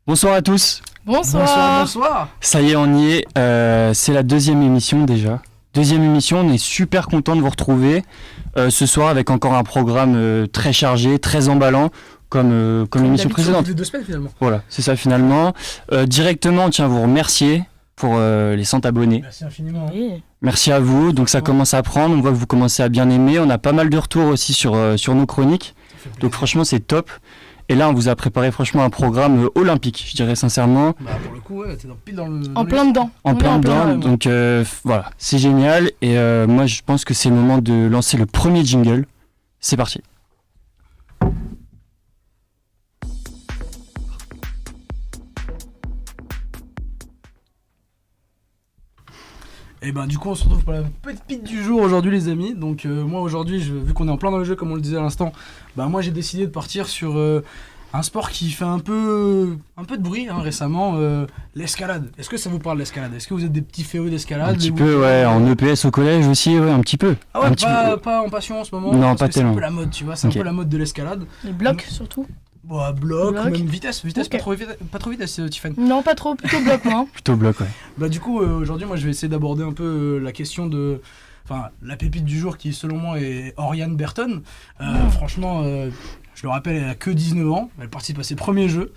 Bonsoir à tous. Bonsoir. Ça y est, on y est. C'est la deuxième émission déjà. Deuxième émission, on est super content de vous retrouver ce soir avec encore un programme très chargé, très emballant, comme l'émission précédente. Deux semaines finalement. Voilà, c'est ça finalement. Directement, on tient à vous remercier pour les 100 abonnés. Merci infiniment. Oui. Merci à vous. Donc ça commence à prendre. On voit que vous commencez à bien aimer. On a pas mal de retours aussi sur nos chroniques. Donc franchement, c'est top. Et là, on vous a préparé franchement un programme olympique, je dirais sincèrement. Bah pour le coup, ouais, t'es pile dans le... En plein dedans. En Oui, plein dedans. dedans. Donc voilà, c'est génial. Et moi, je pense que c'est le moment de lancer le premier jingle. C'est parti. Et ben du coup on se retrouve pour la petite du jour aujourd'hui les amis. Donc moi aujourd'hui, vu qu'on est en plein dans le jeu comme on le disait à l'instant, bah moi j'ai décidé de partir sur un sport qui fait un peu de bruit récemment, l'escalade. Est-ce que ça vous parle l'escalade? Est-ce que vous êtes des petits féos d'escalade? Un petit peu, ouais, en EPS au collège aussi, ouais, un petit peu. Ah ouais, Un petit peu. pas en passion en ce moment? Non, parce pas que c'est un tellement. peu la mode, tu vois, c'est Ok. un peu la mode de l'escalade. Les blocs surtout. Bon, bloc, Bloc. même vitesse, Ok. pas trop vitesse, Tiffany. Non, pas trop, plutôt bloc moi. Plutôt bloc, ouais. Bah du coup aujourd'hui moi je vais essayer d'aborder un peu la question de, enfin la pépite du jour qui selon moi est Oriane Berton. Franchement je le rappelle, elle a que 19 ans, elle participe à ses premiers jeux.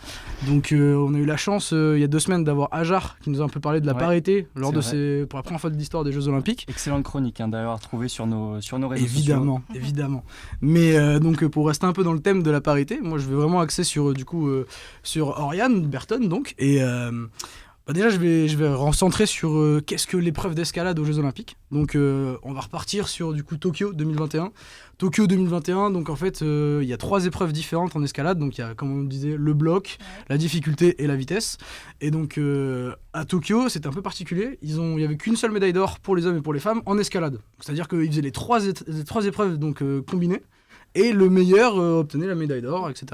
Donc on a eu la chance il y a 2 semaines d'avoir Ajar qui nous a un peu parlé de la Ouais, parité lors de c'est pour la première fois de l'histoire des Jeux Olympiques. Excellente chronique, d'ailleurs, à retrouver sur nos réseaux sociaux. Évidemment. Mais donc pour rester un peu dans le thème de la parité, moi je vais vraiment axer sur sur Oriane Berton donc et bah déjà je vais recentrer sur qu'est-ce que l'épreuve d'escalade aux Jeux Olympiques. Donc on va repartir sur du coup Tokyo 2021. Tokyo 2021, donc en fait il y a 3 épreuves différentes en escalade. Donc il y a, comme on disait, le bloc, la difficulté et la vitesse. Et donc à Tokyo c'était un peu particulier. Il y avait qu'une seule médaille d'or pour les hommes et pour les femmes en escalade. C'est-à-dire qu'ils faisaient les trois épreuves donc combinées. Et le meilleur obtenait la médaille d'or, etc.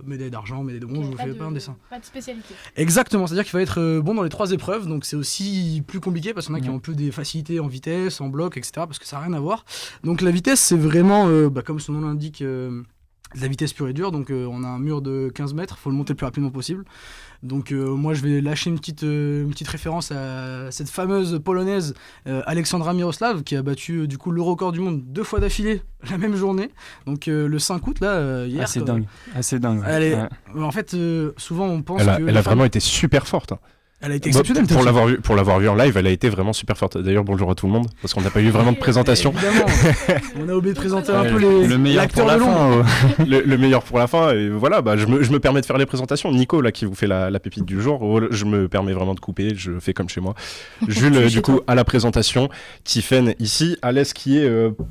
Médaille d'argent, médaille de bronze, je vous fais pas un dessin. Pas de spécialité. Exactement, c'est-à-dire qu'il va être bon dans les 3 épreuves, donc c'est aussi plus compliqué parce qu'il y en a qui ont un peu des facilités en vitesse, en bloc, etc. Parce que ça n'a rien à voir. Donc la vitesse, c'est vraiment, comme son nom l'indique, de la vitesse pure et dure. Donc on a un mur de 15 mètres, il faut le monter le plus rapidement possible. Donc moi je vais lâcher une petite référence à cette fameuse polonaise Alexandra Miroslav qui a battu du coup le record du monde 2 fois d'affilée la même journée. Donc le 5 août là hier. Assez dingue. Ouais. En fait souvent on pense elle a vraiment été super forte. Elle a été exceptionnelle. Pour l'avoir vue en live, elle a été vraiment super forte. D'ailleurs, bonjour à tout le monde, parce qu'on n'a pas eu vraiment de présentation. Évidemment, on a oublié de présenter un peu le meilleur pour la fin. Le meilleur pour la fin, et voilà, je me permets de faire les présentations. Nico, là, qui vous fait la pépite du jour, je me permets vraiment de couper, je fais comme chez moi. Jules, du coup, à la présentation. Tiffen, ici. Alès, qui est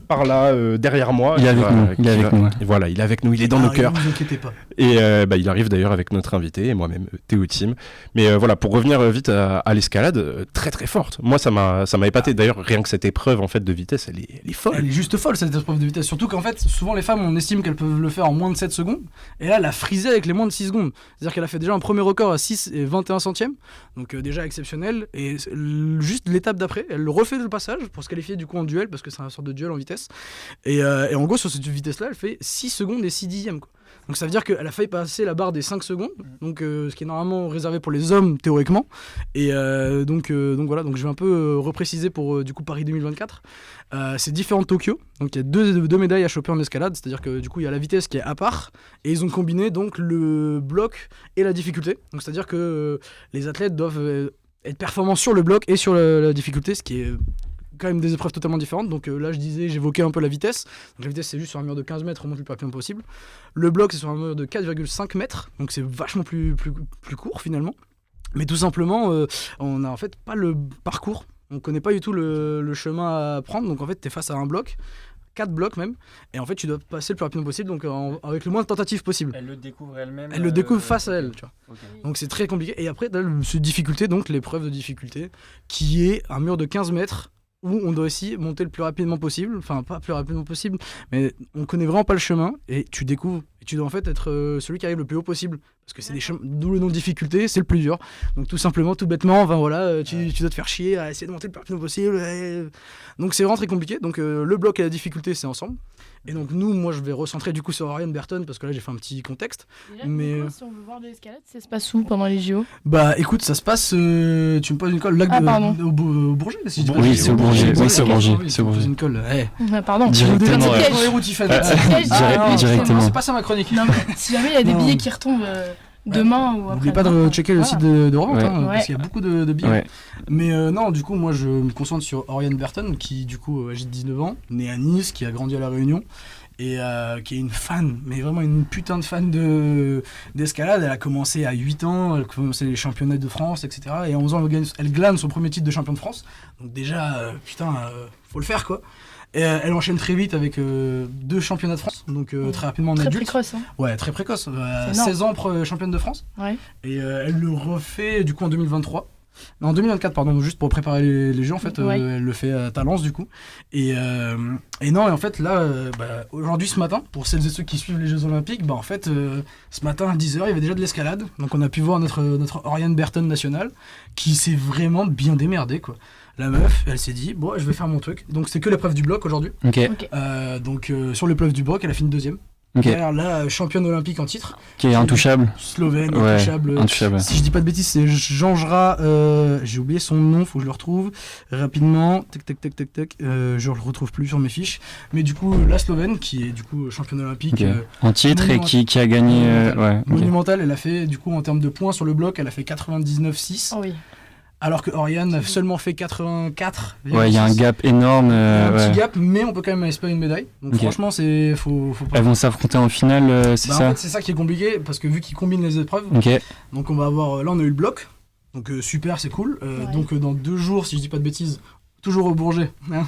par là, derrière moi. Il est avec nous. Et voilà, il est avec nous, il est dans nos cœurs. Ne vous inquiétez pas. Et il arrive d'ailleurs avec notre invité, et moi-même, Théo Tim. Mais voilà, pour revenir vite à l'escalade, très très forte. Moi, ça m'a épaté. D'ailleurs, rien que cette épreuve en fait de vitesse, elle est folle. Elle est juste folle cette épreuve de vitesse. Surtout qu'en fait, souvent les femmes, on estime qu'elles peuvent le faire en moins de 7 secondes. Et là, elle a frisé avec les moins de 6 secondes. C'est-à-dire qu'elle a fait déjà un premier record à 6 et 21 centièmes. Donc déjà exceptionnel. Et juste l'étape d'après, elle refait le passage pour se qualifier du coup en duel, parce que c'est une sorte de duel en vitesse. Et en gros, sur cette vitesse-là, elle fait 6 secondes et 6 dixièmes, quoi. Donc ça veut dire qu'elle a failli passer la barre des 5 secondes, donc ce qui est normalement réservé pour les hommes théoriquement. Et donc voilà, donc je vais un peu repréciser pour du coup Paris 2024. C'est différent de Tokyo, donc il y a deux médailles à choper en escalade, c'est-à-dire que du coup il y a la vitesse qui est à part, et ils ont combiné donc le bloc et la difficulté. Donc c'est-à-dire que les athlètes doivent être performants sur le bloc et sur la difficulté, ce qui est quand même des épreuves totalement différentes. Donc là j'évoquais un peu la vitesse. Donc la vitesse c'est juste sur un mur de 15 mètres, on monte le plus rapidement possible. Le bloc c'est sur un mur de 4,5 mètres, donc c'est vachement plus court finalement. Mais tout simplement on n'a en fait pas le parcours, on connaît pas du tout le chemin à prendre. Donc en fait t'es face à un bloc, 4 blocs même, et en fait tu dois passer le plus rapidement possible, donc avec le moins de tentatives possible. Elle le découvre elle-même. Elle le découvre face à elle, tu vois. Okay. Donc c'est très compliqué. Et après t'as cette difficulté, donc l'épreuve de difficulté, qui est un mur de 15 mètres, où on doit aussi monter le plus rapidement possible, enfin pas plus rapidement possible, mais on connaît vraiment pas le chemin, et tu découvres tu dois en fait être celui qui arrive le plus haut possible. Parce que c'est d'où le nom de difficulté, c'est le plus dur. Donc tout simplement, tout bêtement, tu dois te faire chier à essayer de monter le plus haut possible. Donc c'est vraiment très compliqué. Donc le bloc et la difficulté, c'est ensemble. Et donc moi je vais recentrer du coup sur Orion Burton parce que là j'ai fait un petit contexte. Déjà, Mais Nico, si on veut voir de l'escalade, ça se passe où pendant les JO? bah écoute, ça se passe, tu me poses une colle au Bourget si je dis pas de Oui, bêtises. c'est au Bourget. Oui, c'est au Bourget. Oui, C'est au tu me poses Bourget. une colle. Ah, pardon. Directement, Déjà, ouais. c'est les routes, Tiffany. Directement. C'est pas ça ma chronique. Non, mais si jamais il y a des Non. billets qui retombent demain ou après. N'oubliez pas de checker le site de revente, Ouais. parce qu'il y a beaucoup de billets. Ouais. Mais non, du coup, moi je me concentre sur Orion Burton, qui du coup j'ai 19 ans, né à Nice, qui a grandi à La Réunion, et qui est une fan, mais vraiment une putain de fan d'escalade. Elle a commencé à 8 ans, elle a commencé les championnats de France, etc. Et à 11 ans, elle glane son premier titre de champion de France. Donc déjà, faut le faire quoi. Et elle enchaîne très vite avec 2 championnats de France, donc très rapidement en Très adulte. précoce. Hein. Ouais, très précoce. C'est énorme. 16 ans championne de France. Ouais. Et elle le refait du coup en 2023. Non, en 2024, pardon, juste pour préparer les Jeux, en fait, Ouais. elle le fait à Talence, du coup. Et non, et en fait, là, aujourd'hui, ce matin, pour celles et ceux qui suivent les Jeux Olympiques, en fait, ce matin à 10h, il y avait déjà de l'escalade. Donc, on a pu voir notre Orion Burton national, qui s'est vraiment bien démerdé, quoi. La meuf, elle s'est dit, bon, je vais faire mon truc. Donc, c'est que l'épreuve du bloc aujourd'hui. Ok. Donc, sur l'épreuve du bloc, elle a fini 2e. Ok. Derrière la championne olympique en titre, Qui est intouchable. slovène, Ouais. intouchable. Intouchable. Si je dis pas de bêtises, c'est Janjra. J'ai oublié son nom, faut que je le retrouve rapidement. Tac. Je le retrouve plus sur mes fiches. Mais du coup, la Slovène, qui est du coup championne olympique Ok. En titre et qui a gagné. Ouais. Ok. monumentale, elle a fait du coup en termes de points sur le bloc, elle a fait 99,6. Oh oui. Alors que Oriane a seulement fait 84. Ouais, il y a un gap énorme. Il y a un ouais. petit gap, mais on peut quand même espérer une médaille. Donc Ok. franchement, faut pas. Elles vont s'affronter en finale, c'est En ça fait, c'est ça qui est compliqué parce que vu qu'ils combinent les épreuves, Ok. donc on va avoir. Là, on a eu le bloc. Donc super, c'est cool. Ouais. Donc dans 2 jours, si je dis pas de bêtises, toujours au Bourget. Hein,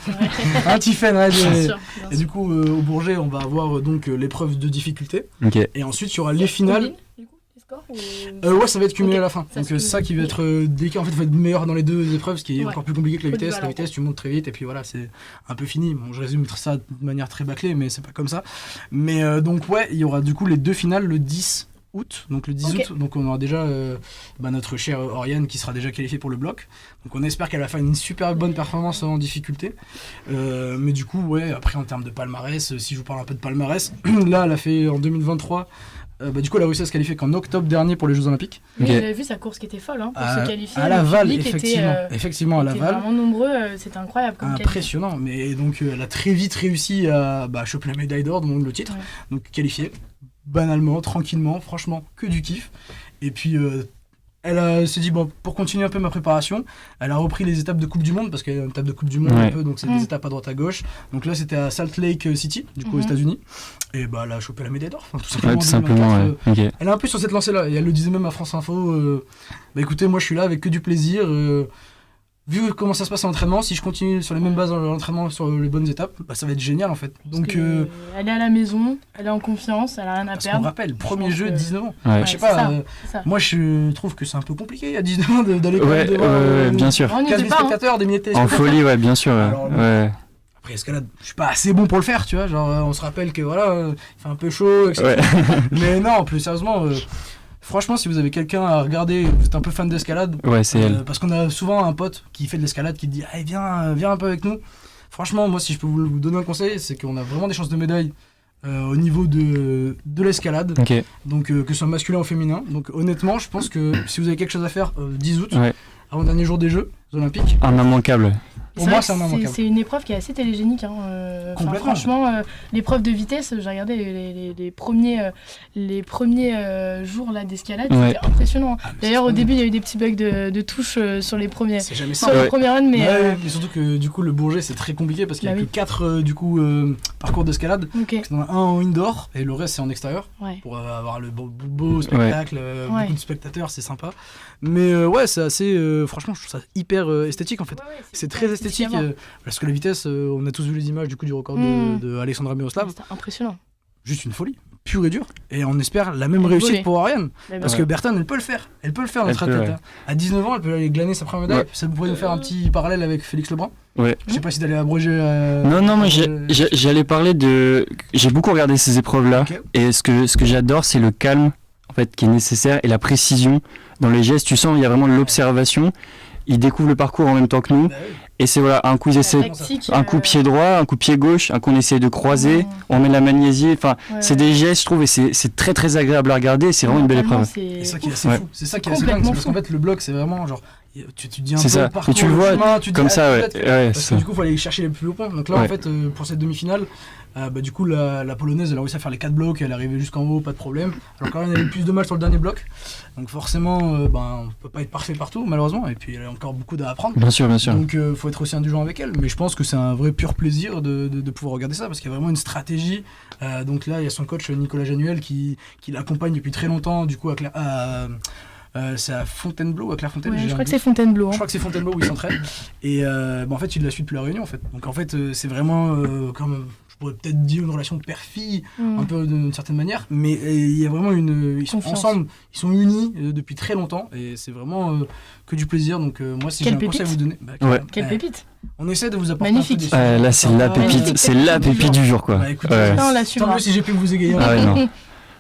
Ouais. Tiffen, Bien et sûr, bien du sûr. coup, au Bourget, on va avoir donc l'épreuve de difficulté. Ok. Et ensuite, il y aura les finales. Combine, du coup, les scores, ou- Ouais, ça va être cumulé Ok. à la fin. Ça Donc se c'est ça cumule. qui va être délicat. En fait, il faut être meilleur dans les 2 épreuves, ce qui est Ouais. encore plus compliqué que la vitesse. La Polyvalent, vitesse, tu montes très vite et puis voilà, c'est un peu fini. Bon, je résume ça de manière très bâclée, mais c'est pas comme ça. Mais donc ouais, il y aura du coup les 2 finales le 10 août. Donc le 10 Ok. août, donc on aura déjà notre chère Oriane qui sera déjà qualifiée pour le bloc. Donc on espère qu'elle va faire une super bonne performance en difficulté. Mais du coup, ouais, après en termes de palmarès, si je vous parle un peu de palmarès, là elle a fait en 2023. Du coup, elle a réussi à se qualifier qu'en octobre dernier pour les Jeux Olympiques. Oui, Ok. j'avais vu sa course qui était folle hein, pour se qualifier. À Le Laval, public effectivement, à était Laval. vraiment nombreux, c'était incroyable comme qualif. Impressionnant, mais donc elle a très vite réussi à choper la médaille d'or, donc le titre, Ouais. donc qualifiée, banalement, tranquillement, franchement, que du kiff. Et puis elle s'est dit, bon, pour continuer un peu ma préparation, elle a repris les étapes de Coupe du Monde, parce qu'il y a une étape de Coupe du Monde Ouais. un peu, donc c'est des étapes à droite à gauche. Donc là, c'était à Salt Lake City, du coup aux États-Unis. Et elle a chopé la médaille d'or, tout simplement. Ouais, en tout simplement, 2024, ouais. Ok. elle est un peu sur cette lancée-là, et elle le disait même à France Info, écoutez, moi je suis là avec que du plaisir, vu comment ça se passe en entraînement, si je continue sur les mêmes bases dans l'entraînement, sur les bonnes étapes, ça va être génial en fait. Parce Donc, que, elle est à la maison, elle est en confiance, elle a rien à parce qu'on perdre. rappelle, premier pense jeu, que- 19 ans. Ouais. Je sais Ouais, pas, c'est ça, c'est ça. moi je trouve que c'est un peu compliqué à 19 ans d'aller quand Ouais, même devant bien sûr. On n'y 15 était 000 pas. Hein. spectateurs, des milliers de En téléspectateurs. folie, ouais, bien sûr. Alors, Ouais. Après escalade, je suis pas assez bon pour le faire, tu vois, genre on se rappelle que voilà, il fait un peu chaud, etc. Ouais. Mais non, plus sérieusement, franchement, si vous avez quelqu'un à regarder, vous êtes un peu fan d'escalade, Ouais, c'est elle. parce qu'on a souvent un pote qui fait de l'escalade qui te dit hey, viens un peu avec nous. Franchement, moi, si je peux vous donner un conseil, c'est qu'on a vraiment des chances de médaille au niveau de l'escalade, Ok. donc que ce soit masculin ou féminin. Donc honnêtement, je pense que si vous avez quelque chose à faire 10 août, Ouais. avant le dernier jour des Jeux Olympiques, Un immancable. pour C'est moi, vrai c'est un que immanquable. c'est une épreuve qui est assez télégénique. Hein. Complètement. Franchement, l'épreuve de vitesse, j'ai regardé les premiers jours là, d'escalade, Ouais. c'était impressionnant. Ah, mais D'ailleurs, au c'est début, il y a eu des petits bugs de touche sur les premiers, c'est jamais sur simple. les Ouais. premiers runs, mais Ouais, mais surtout que du coup le Bourget c'est très compliqué parce qu'il y a Bah que oui. 4 parcours d'escalade. ok. Il y en a un en indoor et le reste c'est en extérieur Ouais. pour avoir le beau spectacle, Ouais. beaucoup de spectateurs, c'est sympa. Mais ouais, c'est assez franchement je trouve ça hyper esthétique en fait. C'est très esthétique parce que la vitesse, on a tous vu les images du coup du record de Alexandra Miroslav, C'était impressionnant. juste une folie. pur et dur. Et on espère la même réussite Voler. pour Oriane. Mais Parce bon. que Bertin, elle peut le faire. Elle peut le faire, notre Elle peut, athlète. ouais. Hein. À 19 ans, elle peut aller glaner sa première médaille. Ouais. Ça pourrait nous faire un petit parallèle avec Félix Lebrun. Ouais. Je sais pas si d'aller abroger. Non, moi j'allais parler de. J'ai beaucoup regardé ces épreuves-là, Ok. et ce que j'adore, c'est le calme en fait qui est nécessaire et la précision dans les gestes. Tu sens il y a vraiment de l'observation. Ils découvrent le parcours en même temps que nous, Bah oui. et c'est voilà un coup ils La essaient, tactique, un coup pied droit, un coup pied gauche, un coup on essaie de croiser, on met la magnésie. Enfin, c'est des gestes, je trouve, et c'est très très agréable à regarder. C'est vraiment une belle épreuve. Et ça qui est assez Ouais. fou. C'est ça qui est assez dingue. C'est Complètement parce qu'en fait, le bloc, c'est vraiment genre. Tu te dis un peu C'est ça. le parcours, Et tu le vois chemin, tu te dis, comme ça, ouais. peut-être. Ouais, Parce ça. que du coup, il faut aller chercher les plus hauts points. Donc là, Ouais. en fait, pour cette demi-finale, du coup, la Polonaise, elle a réussi à faire les 4 blocs, elle est arrivée jusqu'en haut, pas de problème. Alors quand même, elle a eu plus de mal sur le dernier bloc. Donc forcément, on peut pas être parfait partout, malheureusement. Et puis, elle a encore beaucoup à apprendre. Bien sûr, bien sûr. Donc faut être aussi indulgent avec elle. Mais je pense que c'est un vrai pur plaisir de pouvoir regarder ça, parce qu'il y a vraiment une stratégie. Donc là, il y a son coach Nicolas Januel qui l'accompagne depuis très longtemps, du coup, c'est à Fontainebleau ou à Clairefontaine. Ouais, je crois que c'est Fontainebleau. Je crois que c'est Fontainebleau où il s'entraîne. Et en fait, il la suit depuis la Réunion en fait. Donc en fait, c'est vraiment comme je pourrais peut-être dire une relation de père-fille, un peu d'une certaine manière, mais il y a vraiment ils sont Confiance. ensemble, ils sont unis depuis très longtemps et c'est vraiment que du plaisir. Donc moi, si j'ai Quelle un conseil à vous pépite. donner, Ouais. Quelle pépite. on essaie de vous apporter Magnifique. un peu des sujets Là, c'est sympas. la pépite, Magnifique. c'est la pépite du jour, quoi. Bah, écoute, Ouais. Non, on tant l'assumera. mieux si j'ai pu vous égayer. Ah ouais, non.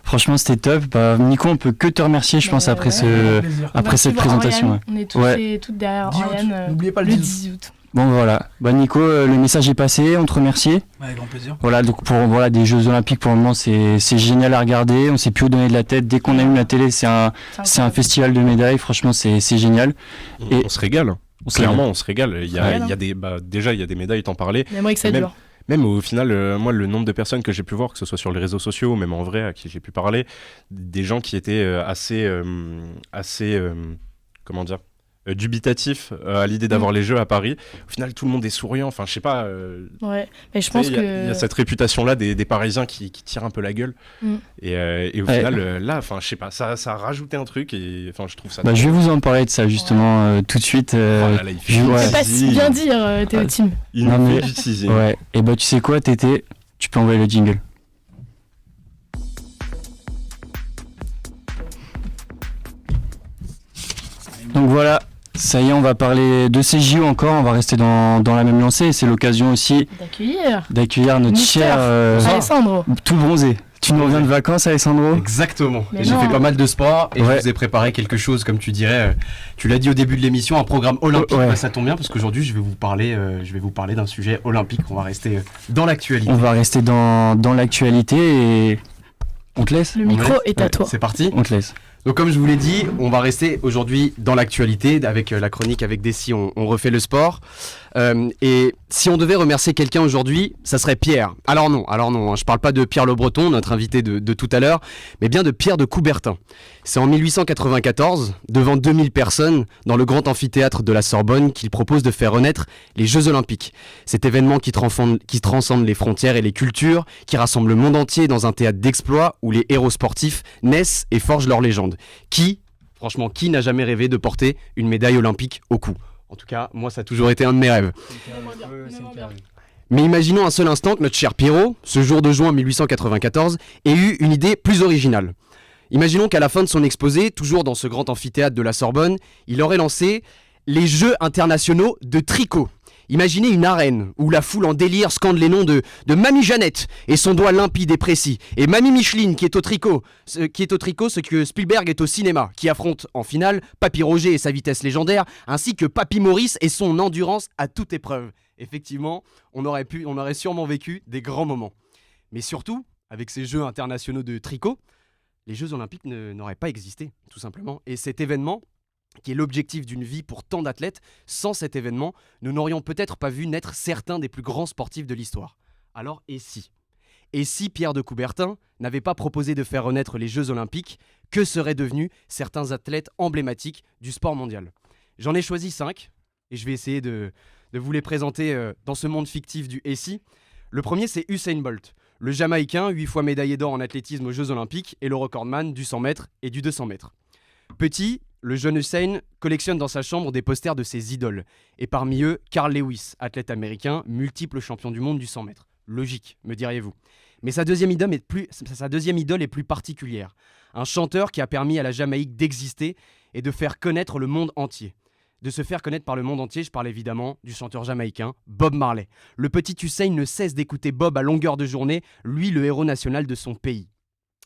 Franchement, c'était top. Bah, Nico, on peut que te remercier, je pense, Ouais, après ouais. ce. On va Après cette suivre présentation, Oriane. On est tous Ouais. et toutes derrière 10 août. Oriane N'oubliez pas le le 10 août. 10 août. Bon, voilà. Bah, Nico, le message est passé. On te remercie. Ouais, avec grand plaisir. Voilà, donc pour des Jeux Olympiques, pour le moment, c'est génial à regarder. On sait plus où donner de la tête. Dès qu'on allume la télé, c'est un festival de médailles. Franchement, c'est génial. Et- On se régale. On se Clairement, on se régale. Il y régale, a des, déjà, il y a des médailles, t'en parlais. J'aimerais que ça Même- dure. Même au final, moi, le nombre de personnes que j'ai pu voir, que ce soit sur les réseaux sociaux ou même en vrai, à qui j'ai pu parler, des gens qui étaient comment dire, dubitatifs à l'idée d'avoir les Jeux à Paris. Au final, tout le monde est souriant. Enfin, je sais pas. Ouais, mais je Tu pense sais, que. il y a cette réputation-là des Parisiens qui tirent un peu la gueule. Mm. Et au Ouais. final, là, enfin, je sais pas, ça a rajouté un truc et enfin, je trouve ça. Bah, je vais vous en parler de ça, justement, tout de suite. Oh là là, il fait ouais. C'est pas si bien dire, Théotime. Il Non, nous mais- fait du teasing. Ouais. Et bah, tu sais quoi, Tété, tu peux envoyer le jingle. Donc voilà, ça y est, on va parler de ces JO encore, on va rester dans la même lancée, et c'est l'occasion aussi d'accueillir notre Mister cher Alessandro. tout bronzé. Tu nous reviens de vacances, Alessandro? Exactement. Mais Et j'ai non. fait pas mal de sport et Ouais. je vous ai préparé quelque chose, comme tu dirais. Tu l'as dit au début de l'émission, un programme olympique. Ouais. Bah, ça tombe bien parce qu'aujourd'hui, je vais vous parler d'un sujet olympique. On va rester dans l'actualité. On va rester dans l'actualité et on te laisse? Le micro Ouais. est à toi. C'est parti. On te laisse. Donc comme je vous l'ai dit, on va rester aujourd'hui dans l'actualité avec la chronique avec Dessy, on refait le sport. Et si on devait remercier quelqu'un aujourd'hui, ça serait Pierre. Alors non, hein, je parle pas de Pierre Le Breton, notre invité de tout à l'heure, mais bien de Pierre de Coubertin. C'est en 1894, devant 2000 personnes, dans le grand amphithéâtre de la Sorbonne, qu'il propose de faire renaître les Jeux Olympiques. Cet événement qui transcende les frontières et les cultures, qui rassemble le monde entier dans un théâtre d'exploits où les héros sportifs naissent et forgent leur légende. Franchement, qui n'a jamais rêvé de porter une médaille olympique au cou? En tout cas, moi, ça a toujours été un de mes rêves. Mais imaginons un seul instant que notre cher Pierrot, ce jour de juin 1894, ait eu une idée plus originale. Imaginons qu'à la fin de son exposé, toujours dans ce grand amphithéâtre de la Sorbonne, il aurait lancé les Jeux internationaux de tricot. Imaginez une arène où la foule en délire scande les noms de Mamie Jeannette et son doigt limpide et précis, et Mamie Micheline qui est au tricot, ce que Spielberg est au cinéma, qui affronte en finale Papy Roger et sa vitesse légendaire, ainsi que Papy Maurice et son endurance à toute épreuve. Effectivement, on aurait sûrement vécu des grands moments. Mais surtout, avec ces Jeux internationaux de tricot, les Jeux Olympiques n'auraient pas existé, tout simplement. Et cet événement, qui est l'objectif d'une vie pour tant d'athlètes, sans cet événement, nous n'aurions peut-être pas vu naître certains des plus grands sportifs de l'histoire. Alors, et si? Et si Pierre de Coubertin n'avait pas proposé de faire renaître les Jeux Olympiques, que seraient devenus certains athlètes emblématiques du sport mondial? J'en ai choisi 5, et je vais essayer de vous les présenter dans ce monde fictif du et si. Le premier, c'est Usain Bolt, le Jamaïcain, 8 fois médaillé d'or en athlétisme aux Jeux Olympiques et le recordman du 100 mètres et du 200 mètres. Petit, le jeune Usain collectionne dans sa chambre des posters de ses idoles, et parmi eux, Carl Lewis, athlète américain, multiple champion du monde du 100 mètres. Logique, me diriez-vous. Mais sa deuxième idole est plus particulière. Un chanteur qui a permis à la Jamaïque d'exister et de faire connaître le monde entier. De se faire connaître par le monde entier, je parle évidemment du chanteur jamaïcain Bob Marley. Le petit Hussein ne cesse d'écouter Bob à longueur de journée, lui le héros national de son pays.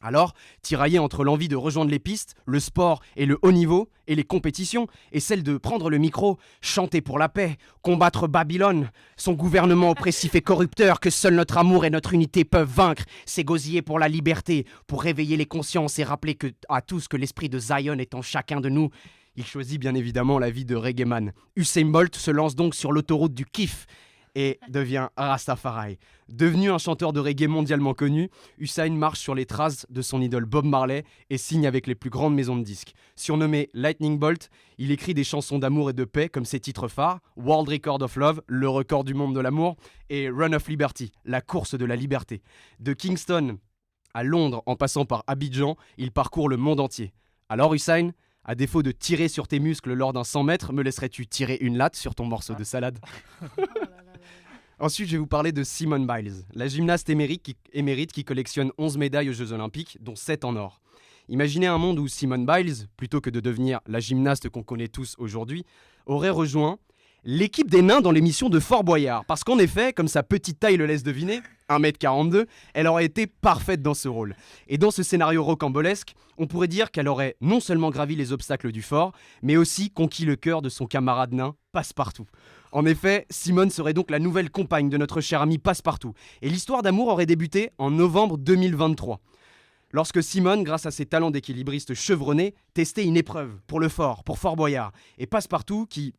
Alors, tiraillé entre l'envie de rejoindre les pistes, le sport et le haut niveau, et les compétitions, et celle de prendre le micro, chanter pour la paix, combattre Babylone, son gouvernement oppressif et corrupteur que seul notre amour et notre unité peuvent vaincre, s'égosiller pour la liberté, pour réveiller les consciences et rappeler à tous que l'esprit de Zion est en chacun de nous, il choisit bien évidemment la vie de reggaeman. Usain Bolt se lance donc sur l'autoroute du kiff et devient Rastafari. Devenu un chanteur de reggae mondialement connu, Usain marche sur les traces de son idole Bob Marley et signe avec les plus grandes maisons de disques. Surnommé Lightning Bolt, il écrit des chansons d'amour et de paix comme ses titres phares, World Record of Love, le record du monde de l'amour, et Run of Liberty, la course de la liberté. De Kingston à Londres en passant par Abidjan, il parcourt le monde entier. Alors Usain, à défaut de tirer sur tes muscles lors d'un 100 mètres, me laisserais-tu tirer une latte sur ton morceau de salade? Ensuite, je vais vous parler de Simone Biles, la gymnaste émérite qui collectionne 11 médailles aux Jeux Olympiques, dont 7 en or. Imaginez un monde où Simone Biles, plutôt que de devenir la gymnaste qu'on connaît tous aujourd'hui, aurait rejoint l'équipe des nains dans l'émission de Fort Boyard. Parce qu'en effet, comme sa petite taille le laisse deviner, 1m42, elle aurait été parfaite dans ce rôle. Et dans ce scénario rocambolesque, on pourrait dire qu'elle aurait non seulement gravi les obstacles du fort, mais aussi conquis le cœur de son camarade nain, Passepartout. En effet, Simone serait donc la nouvelle compagne de notre cher ami Passepartout. Et l'histoire d'amour aurait débuté en novembre 2023. Lorsque Simone, grâce à ses talents d'équilibriste chevronné, testait une épreuve pour le fort, pour Fort Boyard. Et Passepartout, qui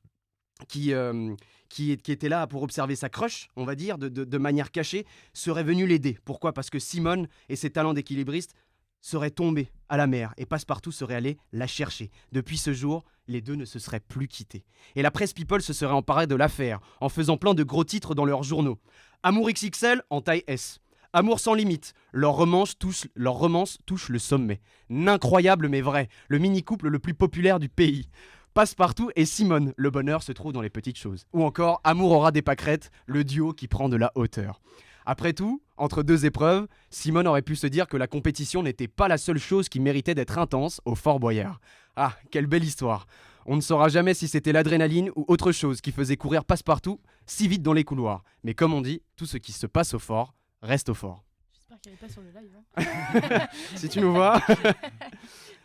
était là pour observer sa crush, on va dire, de manière cachée, serait venu l'aider. Pourquoi ? Parce que Simone et ses talents d'équilibriste seraient tombés à la mer et Passepartout serait allé la chercher. Depuis ce jour, les deux ne se seraient plus quittés. Et la presse People se serait emparée de l'affaire en faisant plein de gros titres dans leurs journaux. Amour XXL en taille S. Amour sans limite. Leur romance touche le sommet. Incroyable mais vrai. Le mini-couple le plus populaire du pays. Passepartout et Simone, le bonheur se trouve dans les petites choses. Ou encore, Amour aura des pâquerettes, le duo qui prend de la hauteur. Après tout, entre deux épreuves, Simone aurait pu se dire que la compétition n'était pas la seule chose qui méritait d'être intense au Fort Boyard. Ah, quelle belle histoire. On ne saura jamais si c'était l'adrénaline ou autre chose qui faisait courir Passepartout si vite dans les couloirs. Mais comme on dit, tout ce qui se passe au fort reste au fort. J'espère qu'elle n'est pas sur le live. Hein. Si tu nous vois.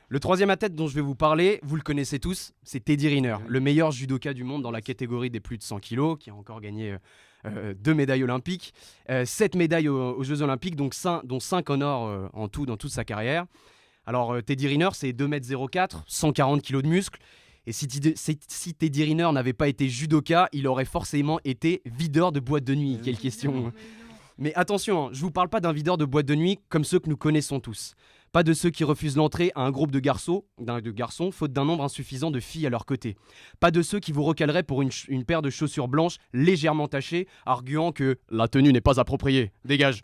Le troisième athlète dont je vais vous parler, vous le connaissez tous, c'est Teddy Riner, le meilleur judoka du monde dans la catégorie des plus de 100 kilos, qui a encore gagné 2 médailles olympiques, 7 médailles aux Jeux Olympiques, dont 5 en or en tout dans toute sa carrière. Alors Teddy Riner, c'est 2m04, 140 kilos de muscles, et si Teddy Riner n'avait pas été judoka, il aurait forcément été videur de boîte de nuit. Quelle question. Mais attention, je vous parle pas d'un videur de boîte de nuit comme ceux que nous connaissons tous. Pas de ceux qui refusent l'entrée à un groupe de garçons, faute d'un nombre insuffisant de filles à leur côté. Pas de ceux qui vous recaleraient pour une paire de chaussures blanches légèrement tachées, arguant que la tenue n'est pas appropriée. Dégage.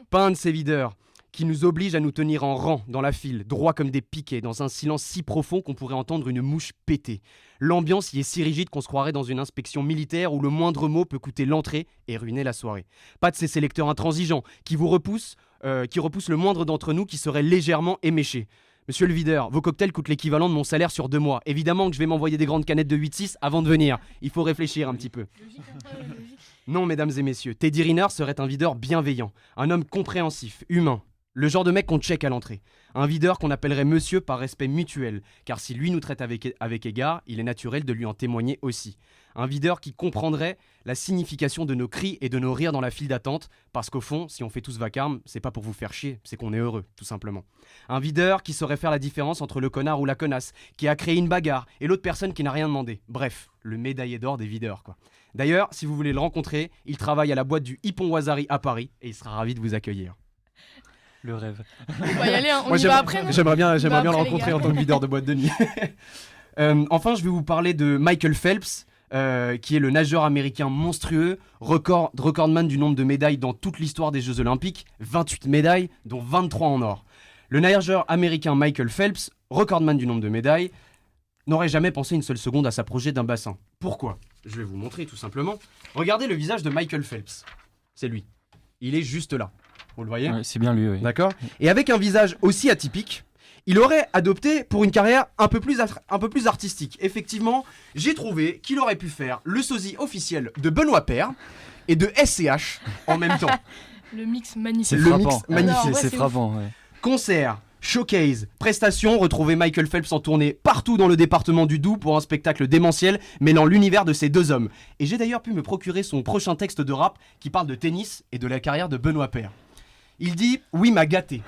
Pas un de ces videurs qui nous oblige à nous tenir en rang dans la file, droit comme des piquets, dans un silence si profond qu'on pourrait entendre une mouche péter. L'ambiance y est si rigide qu'on se croirait dans une inspection militaire où le moindre mot peut coûter l'entrée et ruiner la soirée. Pas de ces sélecteurs intransigeants qui repoussent le moindre d'entre nous qui serait légèrement éméché. Monsieur le videur, vos cocktails coûtent l'équivalent de mon salaire sur 2 mois. Évidemment que je vais m'envoyer des grandes canettes de 8-6 avant de venir. Il faut réfléchir un petit peu. Logique. Non, mesdames et messieurs, Teddy Riner serait un videur bienveillant, un homme compréhensif, humain. Le genre de mec qu'on check à l'entrée. Un videur qu'on appellerait monsieur par respect mutuel, car si lui nous traite avec égard, il est naturel de lui en témoigner aussi. Un videur qui comprendrait la signification de nos cris et de nos rires dans la file d'attente, parce qu'au fond, si on fait tous vacarme, c'est pas pour vous faire chier, c'est qu'on est heureux, tout simplement. Un videur qui saurait faire la différence entre le connard ou la connasse, qui a créé une bagarre, et l'autre personne qui n'a rien demandé. Bref, le médaillé d'or des videurs, quoi. D'ailleurs, si vous voulez le rencontrer, il travaille à la boîte du Hippon Wazari à Paris, et il sera ravi de vous accueillir. Le rêve. On va y aller, hein. On Moi, y va après. Non j'aimerais bien après, le les rencontrer gars. en tant que videur de boîte de nuit. Enfin, je vais vous parler de Michael Phelps, qui est le nageur américain monstrueux, recordman du nombre de médailles dans toute l'histoire des Jeux Olympiques, 28 médailles, dont 23 en or. Le nageur américain Michael Phelps, recordman du nombre de médailles, n'aurait jamais pensé une seule seconde à s'approcher d'un bassin. Pourquoi ? Je vais vous montrer tout simplement. Regardez le visage de Michael Phelps. C'est lui. Il est juste là. vous le voyez ? Ouais, c'est bien lui, oui. D'accord ? Et avec un visage aussi atypique, il aurait adopté pour une carrière un peu plus artistique. Effectivement, j'ai trouvé qu'il aurait pu faire le sosie officiel de Benoît Paire et de SCH en même temps. Le mix magnifique. C'est Le frappant. mix magnifique. ouais, C'est c'est frappant, ouais. Concert, showcase, prestations, retrouver Michael Phelps en tournée partout dans le département du Doubs pour un spectacle démentiel mêlant l'univers de ces deux hommes. Et j'ai d'ailleurs pu me procurer son prochain texte de rap qui parle de tennis et de la carrière de Benoît Paire. Il dit « Oui, m'a gâté.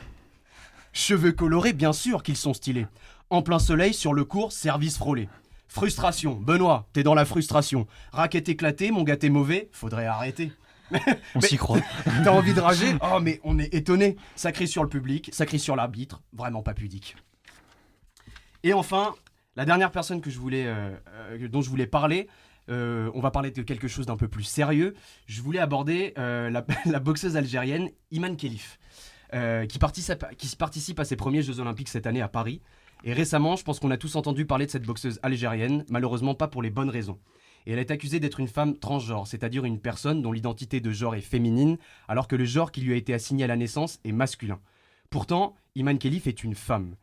Cheveux colorés, bien sûr qu'ils sont stylés. En plein soleil, sur le cours, service frôlé. Frustration, Benoît, t'es dans la frustration. Raquette éclatée, mon gars t'es mauvais, faudrait arrêter. » On s'y croit. T'as envie de rager ? Oh mais on est étonné. Ça crie sur le public, ça crie sur l'arbitre, vraiment pas pudique. Et enfin, la dernière personne que dont je voulais parler, on va parler de quelque chose d'un peu plus sérieux. Je voulais aborder la boxeuse algérienne Iman Khelif, qui participe à ses premiers Jeux Olympiques cette année à Paris. Et récemment, je pense qu'on a tous entendu parler de cette boxeuse algérienne, malheureusement pas pour les bonnes raisons. Et elle est accusée d'être une femme transgenre, c'est-à-dire une personne dont l'identité de genre est féminine, alors que le genre qui lui a été assigné à la naissance est masculin. Pourtant, Iman Khelif est une femme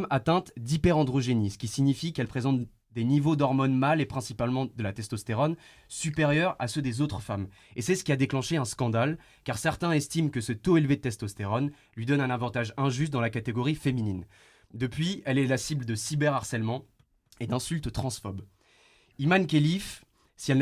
atteinte d'hyperandrogénie, ce qui signifie qu'elle présente des niveaux d'hormones mâles et principalement de la testostérone supérieurs à ceux des autres femmes. Et c'est ce qui a déclenché un scandale, car certains estiment que ce taux élevé de testostérone lui donne un avantage injuste dans la catégorie féminine. Depuis, elle est la cible de cyberharcèlement et d'insultes transphobes. Iman Khelif, si elle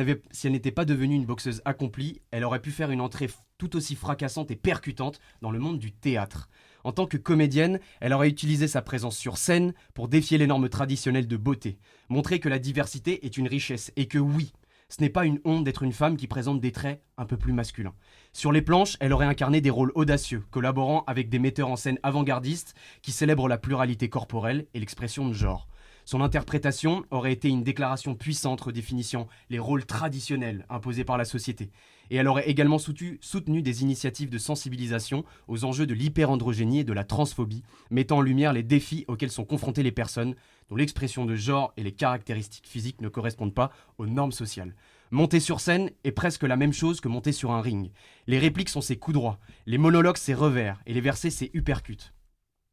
n'était pas devenue une boxeuse accomplie, elle aurait pu faire une entrée tout aussi fracassante et percutante dans le monde du théâtre. En tant que comédienne, elle aurait utilisé sa présence sur scène pour défier les normes traditionnelles de beauté, montrer que la diversité est une richesse et que oui, ce n'est pas une honte d'être une femme qui présente des traits un peu plus masculins. Sur les planches, elle aurait incarné des rôles audacieux, collaborant avec des metteurs en scène avant-gardistes qui célèbrent la pluralité corporelle et l'expression de genre. Son interprétation aurait été une déclaration puissante redéfinissant les rôles traditionnels imposés par la société. Et elle aurait également soutenu des initiatives de sensibilisation aux enjeux de l'hyperandrogénie et de la transphobie, mettant en lumière les défis auxquels sont confrontées les personnes dont l'expression de genre et les caractéristiques physiques ne correspondent pas aux normes sociales. Monter sur scène est presque la même chose que monter sur un ring. Les répliques sont ses coups droits, les monologues ses revers et les versets ses uppercuts.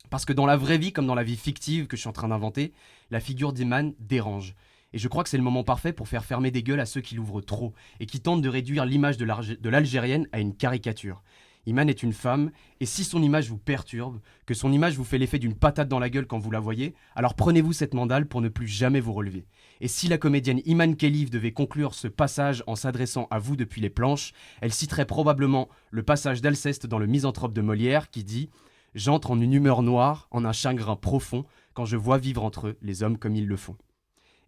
Parce que dans la vraie vie comme dans la vie fictive que je suis en train d'inventer, la figure d'Iman dérange. Et je crois que c'est le moment parfait pour faire fermer des gueules à ceux qui l'ouvrent trop et qui tentent de réduire l'image de l'Algérienne à une caricature. Iman est une femme, et si son image vous perturbe, que son image vous fait l'effet d'une patate dans la gueule quand vous la voyez, alors prenez-vous cette mandale pour ne plus jamais vous relever. Et si la comédienne Iman Khelif devait conclure ce passage en s'adressant à vous depuis les planches, elle citerait probablement le passage d'Alceste dans le Misanthrope de Molière qui dit « J'entre en une humeur noire, en un chagrin profond, quand je vois vivre entre eux les hommes comme ils le font. »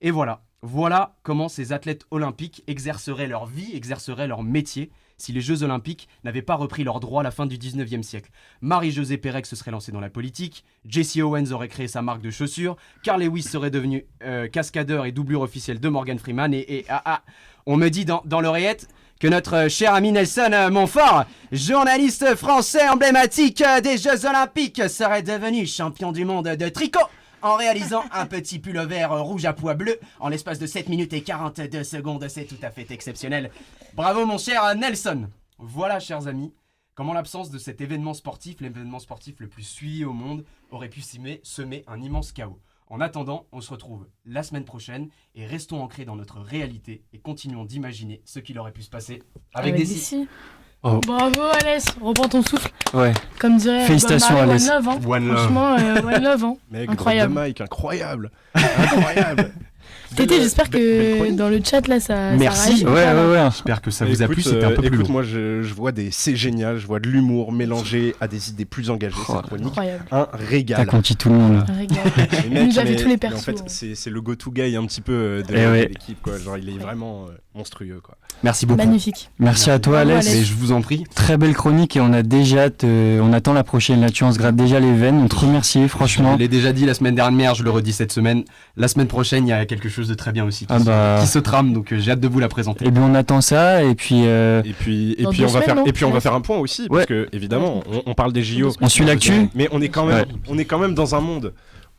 Et voilà comment ces athlètes olympiques exerceraient leur vie, exerceraient leur métier si les Jeux Olympiques n'avaient pas repris leurs droits à la fin du 19e siècle. Marie-Josée Pérec se serait lancée dans la politique, Jesse Owens aurait créé sa marque de chaussures, Carl Lewis serait devenu cascadeur et doublure officielle de Morgan Freeman, et on me dit dans l'oreillette que notre cher ami Nelson Montfort, journaliste français emblématique des Jeux Olympiques, serait devenu champion du monde de tricot en réalisant un petit pullover rouge à pois bleu en l'espace de 7 minutes et 42 secondes. C'est tout à fait exceptionnel. Bravo mon cher Nelson. Voilà, chers amis, comment l'absence de cet événement sportif, l'événement sportif le plus suivi au monde, aurait pu semer un immense chaos. En attendant, on se retrouve la semaine prochaine et restons ancrés dans notre réalité et continuons d'imaginer ce qu'il aurait pu se passer avec des si. Oh. Bravo Alès, reprends ton souffle. Ouais. Comme dirait Félicitations, Bob Marley, Alès. One Love, hein. One love. Franchement, One Love, hein. Mec, Incroyable. drôle de Mike, incroyable. Incroyable. Tété, j'espère belle que chronique. dans le chat là ça Merci. ça réagit. Ouais. J'espère que ça vous a plu, c'était un peu plus écoute, long. moi je vois c'est génial, je vois de l'humour mélangé à des idées plus engagées, cette chronique. Incroyable. Un T'as régal. conquis tout le monde. Un régal. Et Il nous a fait tous les mais persos. en fait, c'est le go-to guy un petit peu de Eh ouais. l'équipe, quoi. Genre, il est vraiment monstrueux, quoi. Merci beaucoup. Magnifique. Merci à toi, Bravo, Alès. Alès. Et je vous en prie. Très belle chronique et on a déjà hâte, on attend la prochaine. Là, tu en se grattes déjà les veines. On te remercie, Je franchement. l'ai déjà dit la semaine dernière, je le redis cette semaine. La semaine prochaine, il y a quelque chose de très bien aussi qui se trame, donc j'ai hâte de vous la présenter. Et bien, on attend ça et puis Et puis Dans on 2 va semaines, faire non on va faire un point aussi parce Ouais. que évidemment on parle des JO. on suit l'actu. Mais on est quand même dans un monde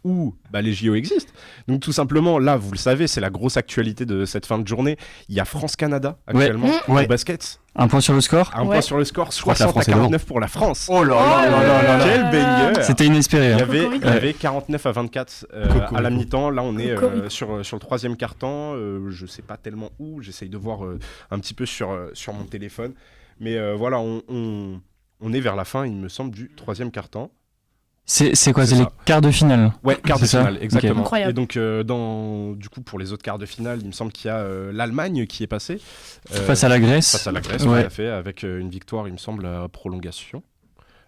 où les JO existent. Donc tout simplement, là, vous le savez, c'est la grosse actualité de cette fin de journée. Il y a France-Canada actuellement au basket. Un point sur le score. Un point sur le score, crois que la 60 à France est devant. 49 pour la France. Oh là là. Quel banger! C'était inespéré. Il y avait 49 à 24 à la mi-temps. Là, on est sur le troisième quart-temps. Je sais pas tellement où. J'essaye de voir un petit peu sur mon téléphone. Mais voilà, on est vers la fin, il me semble, du troisième quart-temps. C'est quoi? C'est C'est les ça. quarts de finale? Ouais, quart de C'est ça finale, exactement. Incroyable. Et donc, du coup, pour les autres quarts de finale, il me semble qu'il y a l'Allemagne qui est passée. Face à la Grèce. Face à la Grèce, Ouais. tout à fait, avec une victoire, il me semble, à prolongation.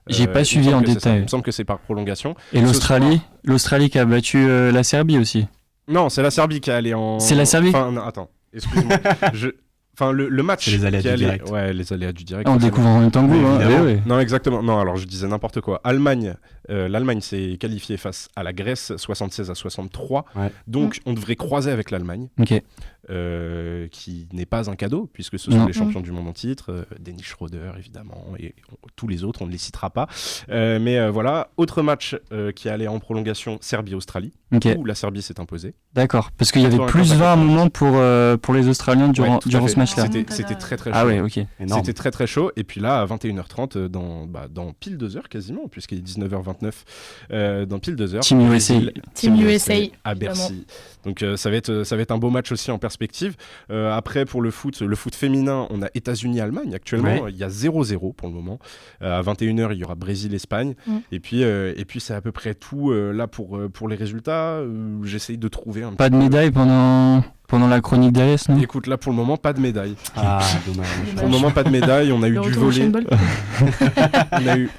J'ai pas il me suivi semble en que c'est ça. détail. Il me semble que c'est par prolongation. Et l'Australie qui a battu la Serbie aussi. Non, c'est la Serbie qui est allée en. C'est la Serbie Enfin, non, attends, excuse-moi. Enfin, le match. C'est les aléas qui du allait- direct. Ouais, les aléas du direct. On découvre en même temps que vous. Hein. Évidemment. Ouais, ouais. Non, exactement. Non, alors je disais n'importe quoi. L'Allemagne s'est qualifiée face à la Grèce 76 à 63. Ouais. Donc, on devrait croiser avec l'Allemagne, Ok. qui n'est pas un cadeau, puisque ce sont Non. les champions du monde en titre. Dennis Schroeder, évidemment, et tous les autres, on ne les citera pas. Mais voilà, autre match qui allait en prolongation, Serbie-Australie, Ok. où la Serbie s'est imposée. D'accord. Parce qu'il y avait Victoire plus 20 à un 14. moment pour les Australiens Ouais, durant tout à fait. ce match-là. C'était très très chaud. Ah ouais, ok. Énorme. C'était très très chaud. Et puis là, à 21h30, dans pile 2 heures quasiment, puisqu'il est 19h29, dans pile 2 heures. Team USA. Team USA, à Bercy. Donc ça va être un beau match aussi en perspective. Après, pour le foot féminin, on a États-Unis-Allemagne actuellement. Ouais. Il y a 0-0 pour le moment. À 21h, il y aura Brésil-Espagne. Et puis c'est à peu près tout là pour les résultats. J'essaye de trouver un Pas de petit peu- médaille pendant la chronique d'Alias, non? Écoute, là pour le moment, pas de médaille. Ah, dommage. Pour le moment, pas de médaille. On a eu Le du retour au volley. Usain Bolt.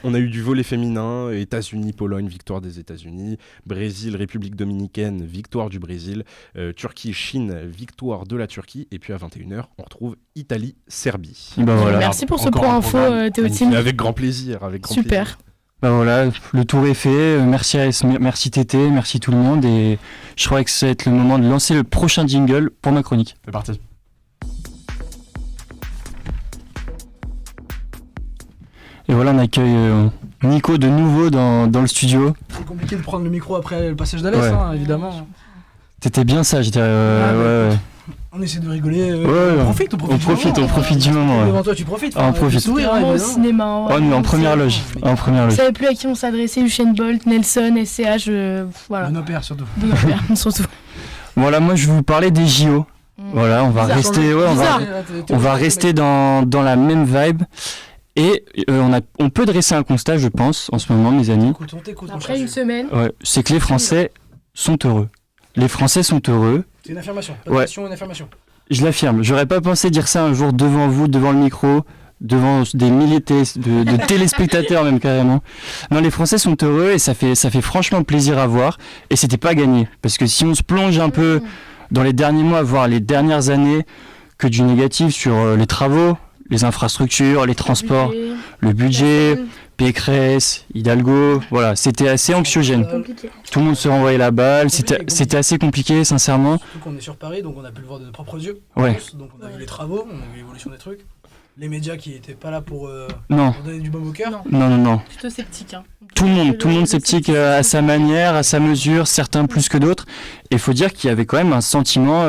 On a eu du volley féminin, États-Unis, Pologne, victoire des États-Unis, Brésil, République dominicaine, victoire du Brésil, Turquie, Chine, victoire de la Turquie, et puis à 21h, on retrouve Italie, Serbie. Bah voilà. Merci pour ce Encore point un info, programme Théotime. Et avec grand plaisir, avec grand plaisir. Super. Bah voilà, le tour est fait. Merci AS, merci Tété, merci tout le monde. Et je crois que ça va être le moment de lancer le prochain jingle pour ma chronique. C'est parti. Et voilà, on accueille Nico de nouveau dans le studio. C'est compliqué de prendre le micro après le passage d'Alès, Ouais. évidemment. T'étais bien sage, je dirais. Ouais. On essaie de rigoler. Ouais, on profite on profite du moment. Devant toi, tu profites. Ah, on profite. Sourire, Vraiment au évidemment. cinéma. hein, Oh, nous en ouais. première loge. En première Vous loge. savez plus à qui on s'adressait, Usain Bolt, Nelson, SCH, voilà. De nos pères, surtout. De nos pères, surtout. Voilà, moi je vais vous parler des JO. Voilà, on va Bizarre. rester, ouais, Bizarre. on va rester dans la même vibe. Et on peut dresser un constat, je pense, en ce moment, mes amis. Écoute, on t'écoute. on Après une cherche. semaine, Ouais, c'est que les Français sont heureux. Les Français sont heureux. C'est une affirmation. Pas de Ouais. question, une affirmation. Je l'affirme. J'aurais pas pensé dire ça un jour devant vous, devant le micro, devant des milliers de téléspectateurs même carrément. Non, les Français sont heureux et ça fait franchement plaisir à voir. Et c'était pas gagné. Parce que si on se plonge un peu dans les derniers mois, voire les dernières années, que du négatif sur les travaux, les infrastructures, les transports, budget, le budget, personne, Pécresse, Hidalgo, voilà, c'était assez anxiogène. compliqué. Tout le monde se renvoyait la balle, c'était assez compliqué, sincèrement. Surtout qu'on est sur Paris, donc on a pu le voir de nos propres yeux. Ouais. Donc on a vu les travaux, on a vu l'évolution des trucs. Les médias qui étaient pas là pour Non, donner du baume au cœur. Non. non. Plutôt sceptique. Hein. Tout le monde sceptique à sa manière, à sa mesure, certains plus que d'autres. Et il faut dire qu'il y avait quand même un sentiment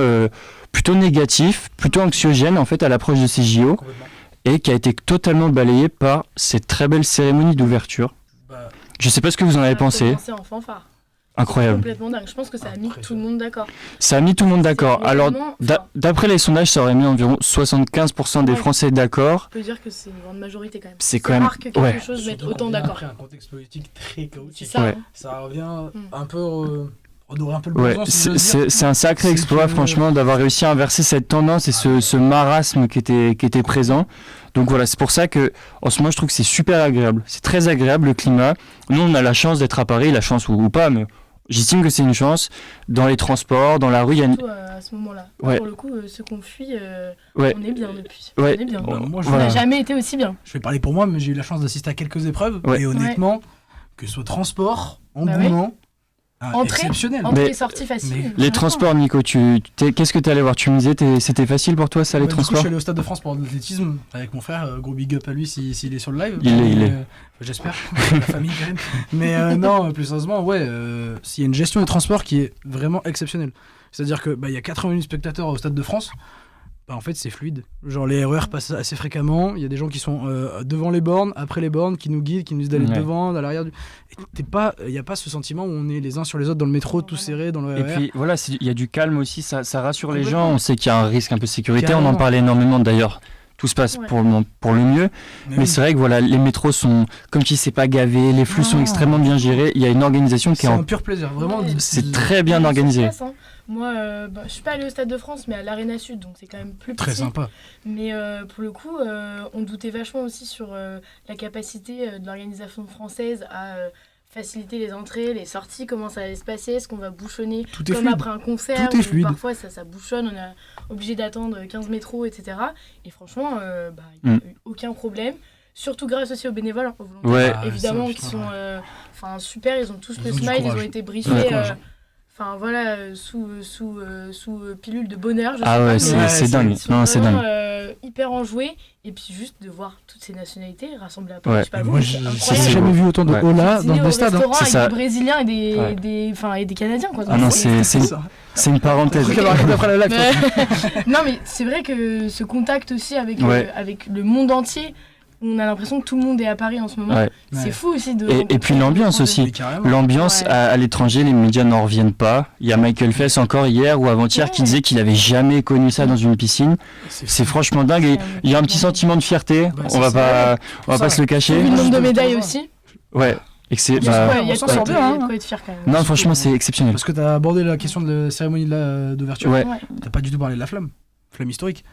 plutôt négatif, plutôt anxiogène en fait à l'approche de ces JO, Complètement. et qui a été totalement balayé par cette très belle cérémonie d'ouverture. Bah, Je sais pas ce que vous en avez pensé. Commencé en fanfare. Incroyable. Complètement dingue. Je pense que ça a mis tout le monde d'accord. Ça a mis tout le monde d'accord. C'est Alors, vraiment- d'après les sondages, ça aurait mis environ 75% des Ouais. Français d'accord. On peut dire que c'est une grande majorité quand même. C'est quand même- rare que quelque ouais. chose mette surtout qu'on autant vient d'accord. après un contexte politique très C'est chaotique. ça. Ouais. hein. Ça revient Mm. un peu redorer un peu le Ouais, blouson, si j'ose dire. c'est un sacré C'est exploit, que- franchement, d'avoir réussi à inverser cette tendance et ce marasme qui était présent. Donc voilà, c'est pour ça que, en ce moment, je trouve que c'est super agréable. C'est très agréable, le climat. Nous, on a la chance d'être à Paris, la chance ou pas, mais j'estime que c'est une chance. Dans les transports, dans la rue, il y a une... Surtout, à ce moment-là. Ouais. Pour le coup, ceux qu'on fuit, Ouais. on est bien depuis. Ouais. On est bien. Bah, moi, je, On Voilà. n'a jamais été aussi bien. je vais parler pour moi, mais j'ai eu la chance d'assister à quelques épreuves. Ouais. Et honnêtement, que ce soit transport, Bah engouement, Exceptionnel. Entrée Mais- et sortie facile. mais- Les Vraiment. transports, Nico, qu'est-ce que tu allé voir? Tu me disais, c'était facile pour toi, ça, les Du coup, je transports? suis allé au Stade de France pour l'athlétisme avec mon frère. Gros big up à lui s'il est sur le live. Il est. J'espère. La famille quand même. Mais non, plus sérieusement, ouais. S'il y a une gestion des transports qui est vraiment exceptionnelle. C'est-à-dire que il y a 80 000 spectateurs au Stade de France. En fait, c'est fluide. Genre, les RER passent assez fréquemment. Il y a des gens qui sont devant les bornes, après les bornes, qui nous guident, qui nous disent d'aller Ouais. devant, à l'arrière. Il n'y a pas ce sentiment où on est les uns sur les autres dans le métro, tous serrés dans le RER. Et puis voilà, il y a du calme aussi, ça rassure les gens. Complètement. On sait qu'il y a un risque un peu de sécurité, on en Carrément. parlait énormément d'ailleurs. Tout se passe Ouais. pour le mieux. Mais oui, c'est vrai que voilà, les métros sont, comme tu dis, c'est pas gavé, les flux sont Non. extrêmement bien gérés. Il y a une organisation qui c'est est un pur plaisir. Vraiment, Ouais. c'est très bien Sur organisé. place, hein. Moi, je suis pas allée au Stade de France, mais à l'Arena Sud, donc c'est quand même plus très petit. sympa. Mais pour le coup, on doutait vachement aussi sur la capacité de l'organisation française à faciliter les entrées, les sorties, comment ça allait se passer, est-ce qu'on va bouchonner Tout est comme fluide. après un concert Tout est où fluide. parfois ça bouchonne, on est obligé d'attendre 15 métros, etc. Et franchement, il n'y a eu aucun problème. Surtout grâce aussi aux bénévoles, aux volontaires, Ouais. Ah, évidemment, ça, qui putain, sont super, ils ont tous Ils le ont du smile, ils ont courage. été Ouais, briefés. courage. Enfin voilà, sous pilule de bonheur. Je Ah sais ouais, pas, c'est mais c'est c'est- dingue. ils sont Non, c'est vraiment, dingue. hyper enjoués. Et puis juste de voir toutes ces nationalités rassemblées à Paris. Ouais. Je sais pas, vous, Moi, c'est j'ai incroyable. jamais vu autant de Ouais. hola Dîner dans au des stades. restaurant C'est avec ça. des Brésiliens et Ouais. des Canadiens. Quoi. Ah non, Donc, c'est une parenthèse. Truc à voir après la live. Mais- non, mais c'est vrai que ce contact aussi avec, Ouais. avec le monde entier, on a l'impression que tout le monde est à Paris en ce moment. Ouais. C'est Ouais. fou aussi de. Et puis l'ambiance aussi. Mais carrément. L'ambiance Ouais. à l'étranger, les médias n'en reviennent pas. Il y a Michael Fess encore hier ou avant-hier qui Ouais. disait qu'il avait jamais connu ça dans une piscine. C'est franchement dingue. Et il y a un petit sentiment de fierté. Bah, On va c'est pas Ça, se le J'ai cacher. vu le nombre de Juste médailles de- aussi. Ouais. Et que c'est. Il y a bah, de quoi- il y a on de s'en quoi sort être- bien, il y a hein. de quoi être fier quand même. non, franchement, c'est exceptionnel. Parce que t'as abordé la question de la cérémonie d'ouverture. Ouais, Ouais. T'as pas du tout parlé de la flamme. Flamme historique.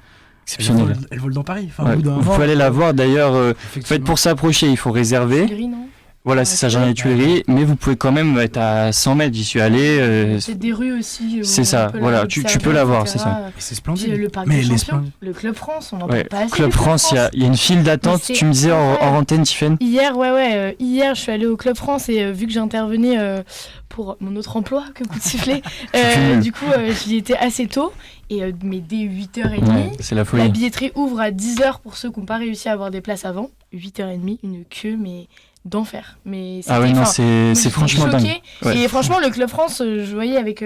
exceptionnel. Elle vole dans Paris. Enfin, Ouais. au bout d'un Vous moment, pouvez aller la voir d'ailleurs. En fait, effectivement. pour s'approcher, il faut réserver. Gris, non Voilà, Ouais, c'est ça, c'est j'en ai vrai. Tuileries. Mais vous pouvez quand même être à 100 mètres. J'y suis allé. C'est des rues aussi. où c'est on ça, peut la voilà, tu observer, peux la voir, etc. c'est ça. Et c'est Puis splendide. le parc Mais des elle est champions, splendide. le Club France, on n'en Ouais. parle pas assez. Club du France, il y a une file d'attente. Mais Tu me disais en incroyable. antenne, Tiffen. Hier, hier, je suis allée au Club France et vu que j'intervenais pour mon autre emploi, que coup de sifflet, nul. du coup, j'y étais assez tôt. Et mais dès 8h30, Ouais, c'est la la folie. billetterie ouvre à 10h pour ceux qui n'ont pas réussi à avoir des places avant. 8h30, une queue, mais d'enfer. Mais Ah ouais, c'était- non, enfin, moi, c'est j'étais franchement dingue. choquée. Ouais. Et franchement, le Club France, je voyais avec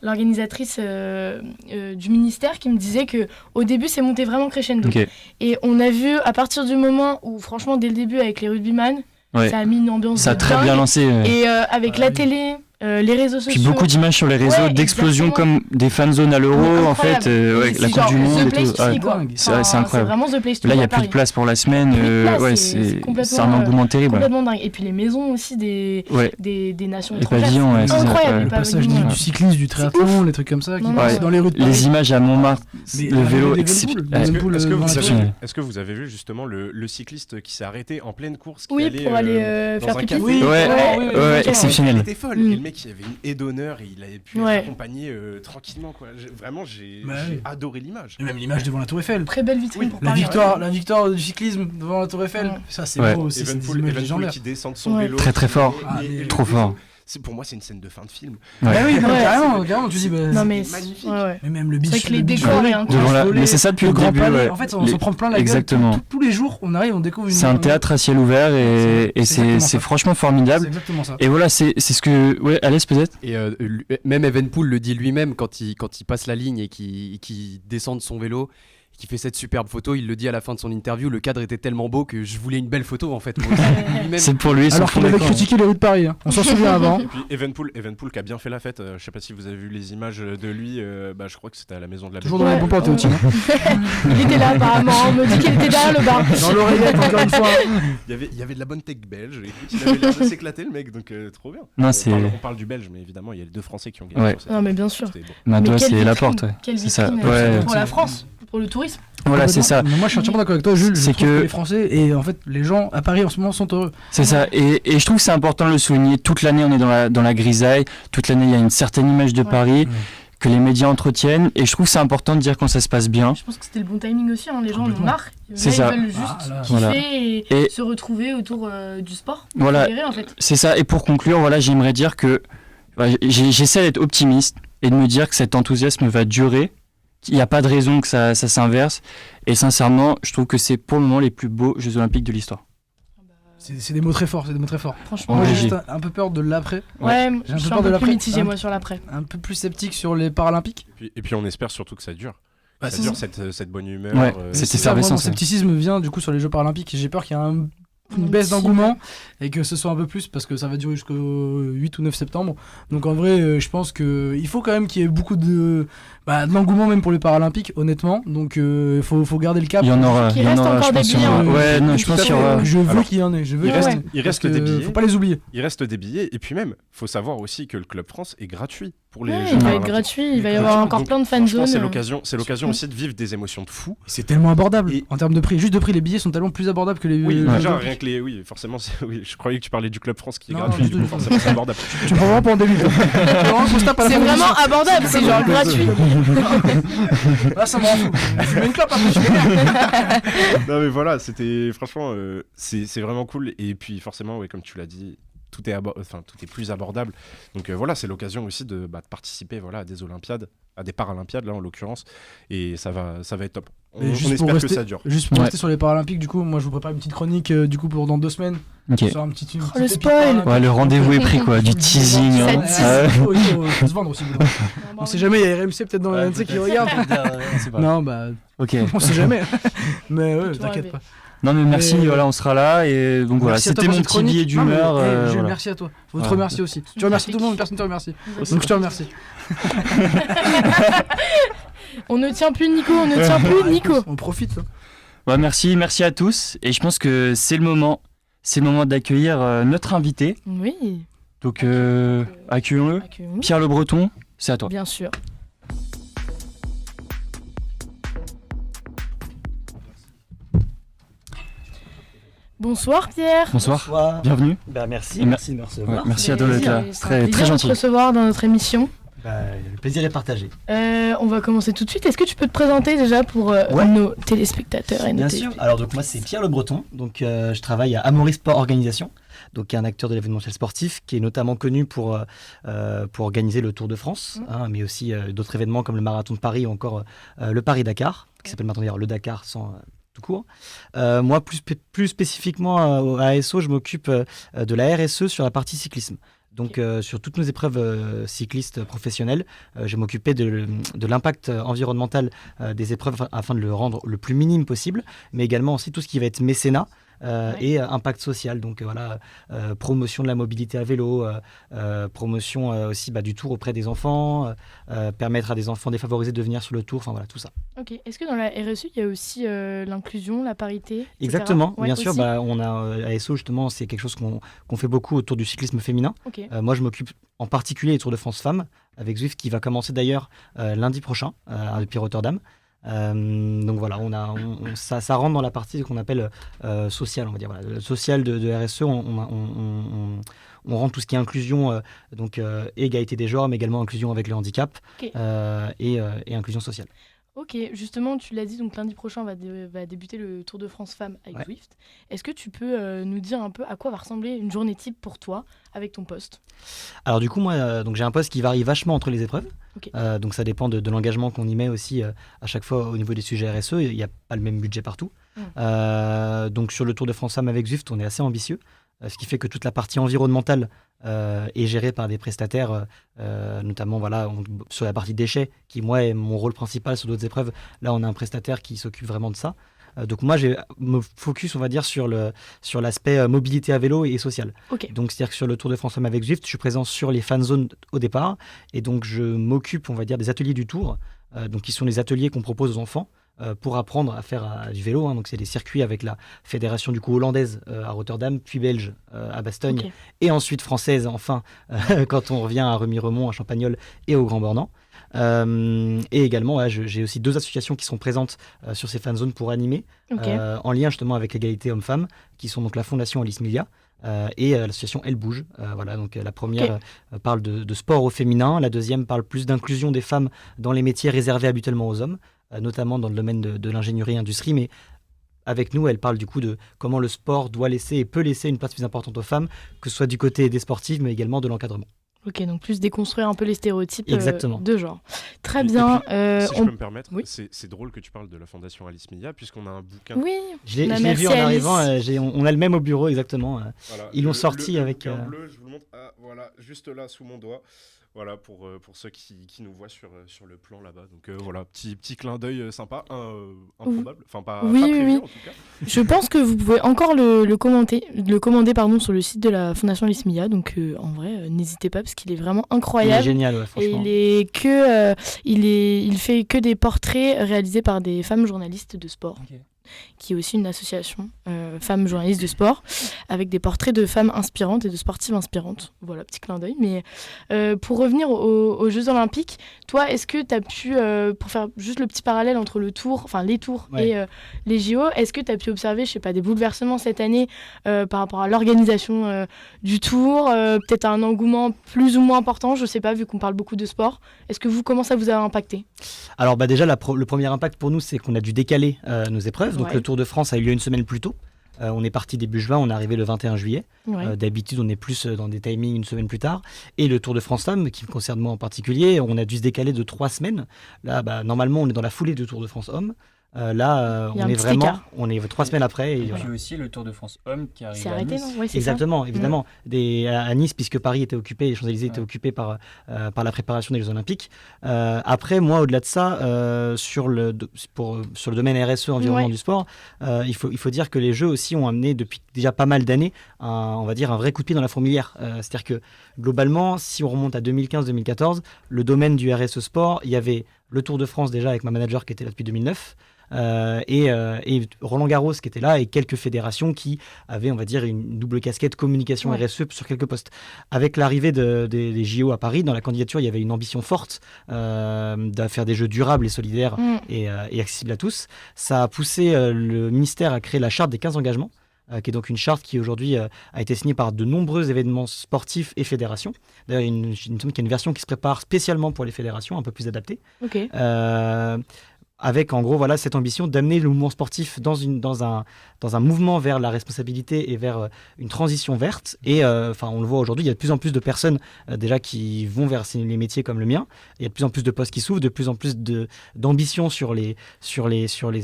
l'organisatrice du ministère qui me disait que au début, c'est monté vraiment crescendo. Ok. Et on a vu à partir du moment où, franchement, dès le début, avec les rugbyman, Ouais. ça a mis une ambiance Ça a de très dingue. bien lancé. Ouais. Et avec Ah la oui. télé, les réseaux sociaux. Puis beaucoup d'images sur les réseaux, Ouais, d'explosions exactement. comme des fan zones à l'euro, en Incroyable. fait, ouais, C'est la Coupe genre du Monde The et Place tout. to Ouais. see, quoi. Dingue. C'est vrai, c'est Enfin, incroyable. C'est vraiment The Place to Là, il see n'y à a plus de Paris. place pour la semaine. Plus de place, Ouais, c'est complètement, c'est un engouement terrible. Complètement dingue. Et puis les maisons aussi des Ouais. nations Les étrangères. pavillons, ouais, C'est c'est ça, incroyable. ouais. les Le passage pavillons, du ouais. cyclisme, du triathlon, les trucs comme ça qui Non, passent non, dans les rues de Paris. Les images à Montmartre, Mais le vélo, des excep- Evenpool, ouais. des Evenpool, Est-ce que, dans la vous Tour. avez, est-ce que vous avez vu justement le cycliste qui s'est arrêté en pleine course qui Oui, allait, pour aller dans faire un pipi. café. Oui, Ouais, ouais, ouais, oui, exceptionnel. Elle était folle. Mm. Et le mec, il avait une haie d'honneur et il avait pu Ouais. être accompagné tranquillement. Quoi. Vraiment, j'ai Bah j'ai oui. adoré l'image. Et même l'image devant la Tour Eiffel. Très belle vitrine Oui, pour La Paris. victoire du cyclisme devant la Tour Eiffel. Ouais. Ça, c'est Ouais. beau aussi. C'est des Evenpool, images Evenpool légendaires. qui descend de son Ouais. vélo. Très, très fort. Ah, mais trop fort. Pour moi, c'est une scène de fin de film. Ouais. Ah oui, non, Ouais. carrément, tu dis. bah, Non mais magnifique. ouais, ouais. Mais même le C'est vrai beach. que les le beach décors volley, et un Devant la- volley, Mais c'est ça depuis le le Grand début. Palais. Ouais. En fait, on Les- s'en prend plein la gueule. Exactement. Tous les jours, on arrive, on découvre une. C'est un théâtre à ciel ouvert et C'est exactement c'est ça. franchement C'est formidable. exactement ça. Et voilà, c'est ce que. Ouais, Alès peut-être. Et même Evenpool le dit lui-même quand il passe la ligne et qui descend de son vélo, qui fait cette superbe photo, il le dit à la fin de son interview, le cadre était tellement beau que je voulais une belle photo en fait. Moi aussi. Lui-même. C'est pour lui. Alors son qu'il avait fond d'écran. critiqué les rues de Paris. hein. On s'en souvient avant. Et puis Evenpool qui a bien fait la fête. Je sais pas si vous avez vu les images de lui. Je crois que c'était à la maison de la Toujours dans Ouais. les bons plans, Théotine. Il était là apparemment, on me dit qu'il était derrière le bar. Dans l'oreillette, encore une fois. Il y avait de la bonne tech belge. Et écoute, il avait l'air de s'éclater le mec, donc trop bien. Non, On parle du belge, mais évidemment, il y a les deux Français qui ont gagné. Ouais. sur cette Non mais épreuve. bien sûr. C'était beau. Madoua, Mais quelle c'est la vitrine, porte. Ouais. Quelle C'est ça. vitrine Ouais. pour la France, pour le tourisme. Voilà, c'est ça. Mais moi, je suis entièrement d'accord avec toi, Jules. C'est Je trouve que- les Français et en fait, les gens à Paris en ce moment sont heureux. C'est ça, et je trouve que c'est important de le souligner. Toute l'année, on est dans la grisaille. Toute l'année, il y a une certaine image de Ouais. Paris Ouais. que les médias entretiennent. Et je trouve que c'est important de dire quand ça se passe bien. Je pense que c'était le bon timing aussi, hein. Les gens en ont Complètement. marre. C'est Là, ça. Ils veulent juste Ah, là. kiffer Voilà. et, Et- se retrouver autour du sport. Voilà. Fédéré, en fait. C'est ça. Et pour conclure, voilà, j'aimerais dire que j'essaie d'être optimiste et de me dire que cet enthousiasme va durer. Il n'y a pas de raison que ça s'inverse. Et sincèrement, je trouve que c'est pour le moment les plus beaux Jeux Olympiques de l'histoire. C'est des mots très forts, Franchement, Moi, Ouais, j'ai j'ai- juste un peu peur de l'après. ouais, J'ai un je peu suis peur un de peu l'après, plus mitigée hein. moi sur l'après. Un peu plus sceptique sur les Paralympiques. Et puis on espère surtout que ça dure. Bah, Ça c'est dure ça. cette bonne humeur. Ouais, C'est cette ça, moi, mon effervescence. scepticisme vient du coup sur les Jeux Paralympiques. J'ai peur qu'il y ait une baisse d'engouement et que ce soit un peu plus parce que ça va durer jusqu'au 8 ou 9 septembre. Donc en vrai, je pense qu'il faut quand même qu'il y ait beaucoup de l'engouement même pour les Paralympiques, honnêtement. Donc il faut garder le cap. Il y en aura, Qu'il il y en reste aura, encore je pense. des qu'il y en aura. billets, Ouais, non, Tout je pense à qu'il y fait. aura. Je veux Alors, qu'il y en ait. Je veux Il qu'il y en reste, ait. il Parce reste des que billets. Faut pas les oublier. Il reste des billets. Et puis même, faut savoir aussi que le Club France est gratuit pour les Ouais, Jeux il va être Paralympiques. gratuit, il va y Donc, avoir encore plein de fan franchement, zones. c'est l'occasion aussi de vivre des émotions de fou. C'est tellement abordable Et- en termes de prix. Juste de prix, les billets sont tellement plus abordables que les. Oui, les déjà, Jeux rien que les. Oui, forcément, oui, je croyais que tu parlais du Club France qui est Non, gratuit, non, du du coup, tout. forcément, c'est abordable. Tu me prends vraiment pour un débile. C'est vraiment abordable, c'est genre gratuit. Ah, ça m'en fout. Je mets une clope après, je fais rien. Non, mais voilà, c'était. Franchement, c'est vraiment cool. Et puis, forcément, oui, comme tu l'as dit. Tout est plus abordable. Donc voilà, c'est l'occasion aussi de participer à des Olympiades, à des Paralympiades là en l'occurrence, et ça va être top. On Et juste pour espère que rester- ça dure. Juste pour Ouais. rester sur les Paralympiques, du coup, moi je vous prépare une petite chronique du coup pour dans 2 semaines. Ok. Sur un petit, une Oh, petite le pépite spoil. paralympique. Ouais, le rendez-vous est pris, quoi. Du teasing. Ça hein. tease. Ouais. Faut se vendre aussi. On sait jamais, il y a RMC peut-être dans la RMC qui regarde. Non, bah, Ok. on sait jamais. Mais ouais, Toujours t'inquiète rêver. pas. Non, mais merci, Et- voilà, on sera là. Et donc voilà, Merci à toi c'était pour mon cette petit chronique. billet d'humeur. Non, mais, Jules, voilà. merci à toi. Faut te Ouais. remercier aussi. Tu remercies tout le monde, mais personne ne te remercie. Donc je te remercie. On ne tient plus Nico, on ne tient plus Nico. On profite. Hein. Ouais, merci à tous. Et je pense que c'est le moment d'accueillir notre invité. Oui, Donc accueillons-le. accueillons-nous. Pierre Le Breton, c'est à toi. Bien sûr. Bonsoir Pierre. Bonsoir. Bienvenue. Bah merci, Et mer- merci de me recevoir. Ouais, merci à toi d'être là. C'est un Très plaisir de gentil. te recevoir dans notre émission. Bah, le plaisir est partagé. On va commencer tout de suite. Est-ce que tu peux te présenter déjà pour Ouais. nos téléspectateurs et nos Bien sûr. Alors donc moi c'est Pierre Le Breton. Donc je travaille à Amaury Sport Organisation, donc qui est un acteur de l'événementiel sportif qui est notamment connu pour organiser le Tour de France, hein, mais aussi d'autres événements comme le Marathon de Paris ou encore le Paris-Dakar, qui s'appelle maintenant d'ailleurs le Dakar sans tout court. Moi plus spécifiquement à ASO, je m'occupe de la RSE sur la partie cyclisme. Donc sur toutes nos épreuves cyclistes professionnelles, je m'occupais de l'impact environnemental des épreuves afin de le rendre le plus minime possible, mais également aussi tout ce qui va être mécénat. Et impact social, donc voilà, promotion de la mobilité à vélo, promotion aussi du tour auprès des enfants, permettre à des enfants défavorisés de venir sur le tour, enfin voilà, tout ça. Ok. Est-ce que dans la RSE, il y a aussi l'inclusion, la parité, etc. Exactement, Ouais, bien sûr, aussi. on a ASO justement, c'est quelque chose qu'on fait beaucoup autour du cyclisme féminin. Ok. Moi, je m'occupe en particulier des Tours de France Femmes, avec Zwift qui va commencer d'ailleurs lundi prochain depuis Rotterdam. Donc voilà, ça rentre dans la partie qu'on appelle sociale, on va dire. Voilà. Le social de RSE, on rend tout ce qui est inclusion, égalité des genres, mais également inclusion avec le handicap Ok. et inclusion sociale. Ok, justement, tu l'as dit, donc lundi prochain va débuter le Tour de France Femmes avec Ouais. Zwift. Est-ce que tu peux nous dire un peu à quoi va ressembler une journée type pour toi avec ton poste? Alors du coup, moi, donc j'ai un poste qui varie vachement entre les épreuves. Ok. Donc ça dépend de l'engagement qu'on y met aussi à chaque fois au niveau des sujets RSE. Il n'y a pas le même budget partout. Donc sur le Tour de France Femmes avec Zwift, on est assez ambitieux. Ce qui fait que toute la partie environnementale est gérée par des prestataires, notamment sur la partie déchets, qui moi est mon rôle principal sur d'autres épreuves. Là, on a un prestataire qui s'occupe vraiment de ça. Donc moi, je me focus, on va dire, sur l'aspect mobilité à vélo et social. Ok. Donc c'est-à-dire que sur le Tour de France Femmes avec Zwift, je suis présent sur les fan zones au départ, et donc je m'occupe, on va dire, des ateliers du Tour, donc qui sont les ateliers qu'on propose aux enfants. Pour apprendre à faire du vélo, hein. Donc c'est des circuits avec la fédération du coup hollandaise à Rotterdam, puis belge à Bastogne, Ok. et ensuite française enfin quand on revient à Remiremont, à Champagnole et au Grand Bornand. Et également, j'ai aussi 2 associations qui sont présentes sur ces fan zones pour animer, Ok. en lien justement avec l'égalité homme-femme, qui sont donc la Fondation Alice Milia et l'association Elle Bouge. Voilà, donc la première parle de sport au féminin, la deuxième parle plus d'inclusion des femmes dans les métiers réservés habituellement aux hommes, notamment dans le domaine de l'ingénierie et industrie, mais avec nous, elle parle du coup de comment le sport doit laisser et peut laisser une place plus importante aux femmes, que ce soit du côté des sportives, mais également de l'encadrement. Ok, donc plus déconstruire un peu les stéréotypes Exactement. de genre. Très Et bien. puis, si je peux me permettre, Oui. c'est drôle que tu parles de la Fondation Alice Mia, puisqu'on a un bouquin. Oui, Je l'ai merci vu en Alice. arrivant, on a le même au bureau exactement. Voilà, Ils l'ont sorti le avec, bouquin bleu, je vous le montre, voilà, juste là sous mon doigt. Voilà, pour ceux qui nous voient sur le plan là-bas. Donc voilà, petit clin d'œil sympa, improbable, enfin pas prévu en tout cas. Je pense que vous pouvez encore le commander sur le site de la Fondation Alice Mia. Donc en vrai, n'hésitez pas parce qu'il est vraiment il est incroyable. génial, ouais, Et franchement. il fait que des portraits réalisés par des femmes journalistes de sport. Ok. Qui est aussi une association femmes journalistes de sport, avec des portraits de femmes inspirantes et de sportives inspirantes. Voilà, petit clin d'œil. Mais pour revenir aux Jeux Olympiques, toi, est-ce que tu as pu, pour faire juste le petit parallèle entre les tours Ouais. et les JO, est-ce que tu as pu observer, je sais pas, des bouleversements cette année par rapport à l'organisation du tour, peut-être un engouement plus ou moins important, je sais pas, vu qu'on parle beaucoup de sport. Comment ça vous a impacté? Alors déjà, le premier impact pour nous, c'est qu'on a dû décaler nos épreuves. Donc Ouais. le Tour de France a eu lieu une semaine plus tôt. On est parti début juin, on est arrivé le 21 juillet. Ouais. D'habitude, on est plus dans des timings une semaine plus tard. Et le Tour de France Femmes, qui me concerne moi en particulier, on a dû se décaler de 3 semaines. Là, normalement, on est dans la foulée du Tour de France Hommes. Il y a on un est petit vraiment, écart. on est 3 semaines après. Et Et voilà. puis aussi le Tour de France homme qui arrive C'est à arrêté, Nice. non? Ouais, c'est Exactement, évidemment. À Nice, puisque Paris était occupé, les Champs-Élysées étaient Ouais. occupés par la préparation des Jeux Olympiques. Après, moi, au-delà de ça, sur le domaine RSE, environnement Ouais. du sport, il faut dire que les Jeux aussi ont amené depuis déjà pas mal d'années on va dire un vrai coup de pied dans la fourmilière. C'est-à-dire que globalement, si on remonte à 2015-2014, le domaine du RSE sport, il y avait le Tour de France déjà avec ma manager qui était là depuis 2009. Et Roland Garros qui était là et quelques fédérations qui avaient, on va dire, une double casquette communication Ouais. RSE sur quelques postes. Avec l'arrivée des JO à Paris, dans la candidature, il y avait une ambition forte de faire des jeux durables et solidaires et accessibles à tous. Ça a poussé le ministère à créer la charte des 15 engagements, qui est donc une charte qui aujourd'hui a été signée par de nombreux événements sportifs et fédérations. D'ailleurs, il me semble qu'il y a une version qui se prépare spécialement pour les fédérations, un peu plus adaptée. Ok. Avec en gros cette ambition d'amener le mouvement sportif dans un mouvement vers la responsabilité et vers une transition verte. Et on le voit aujourd'hui, il y a de plus en plus de personnes déjà qui vont vers les métiers comme le mien. Il y a de plus en plus de postes qui s'ouvrent, de plus en plus d'ambition sur les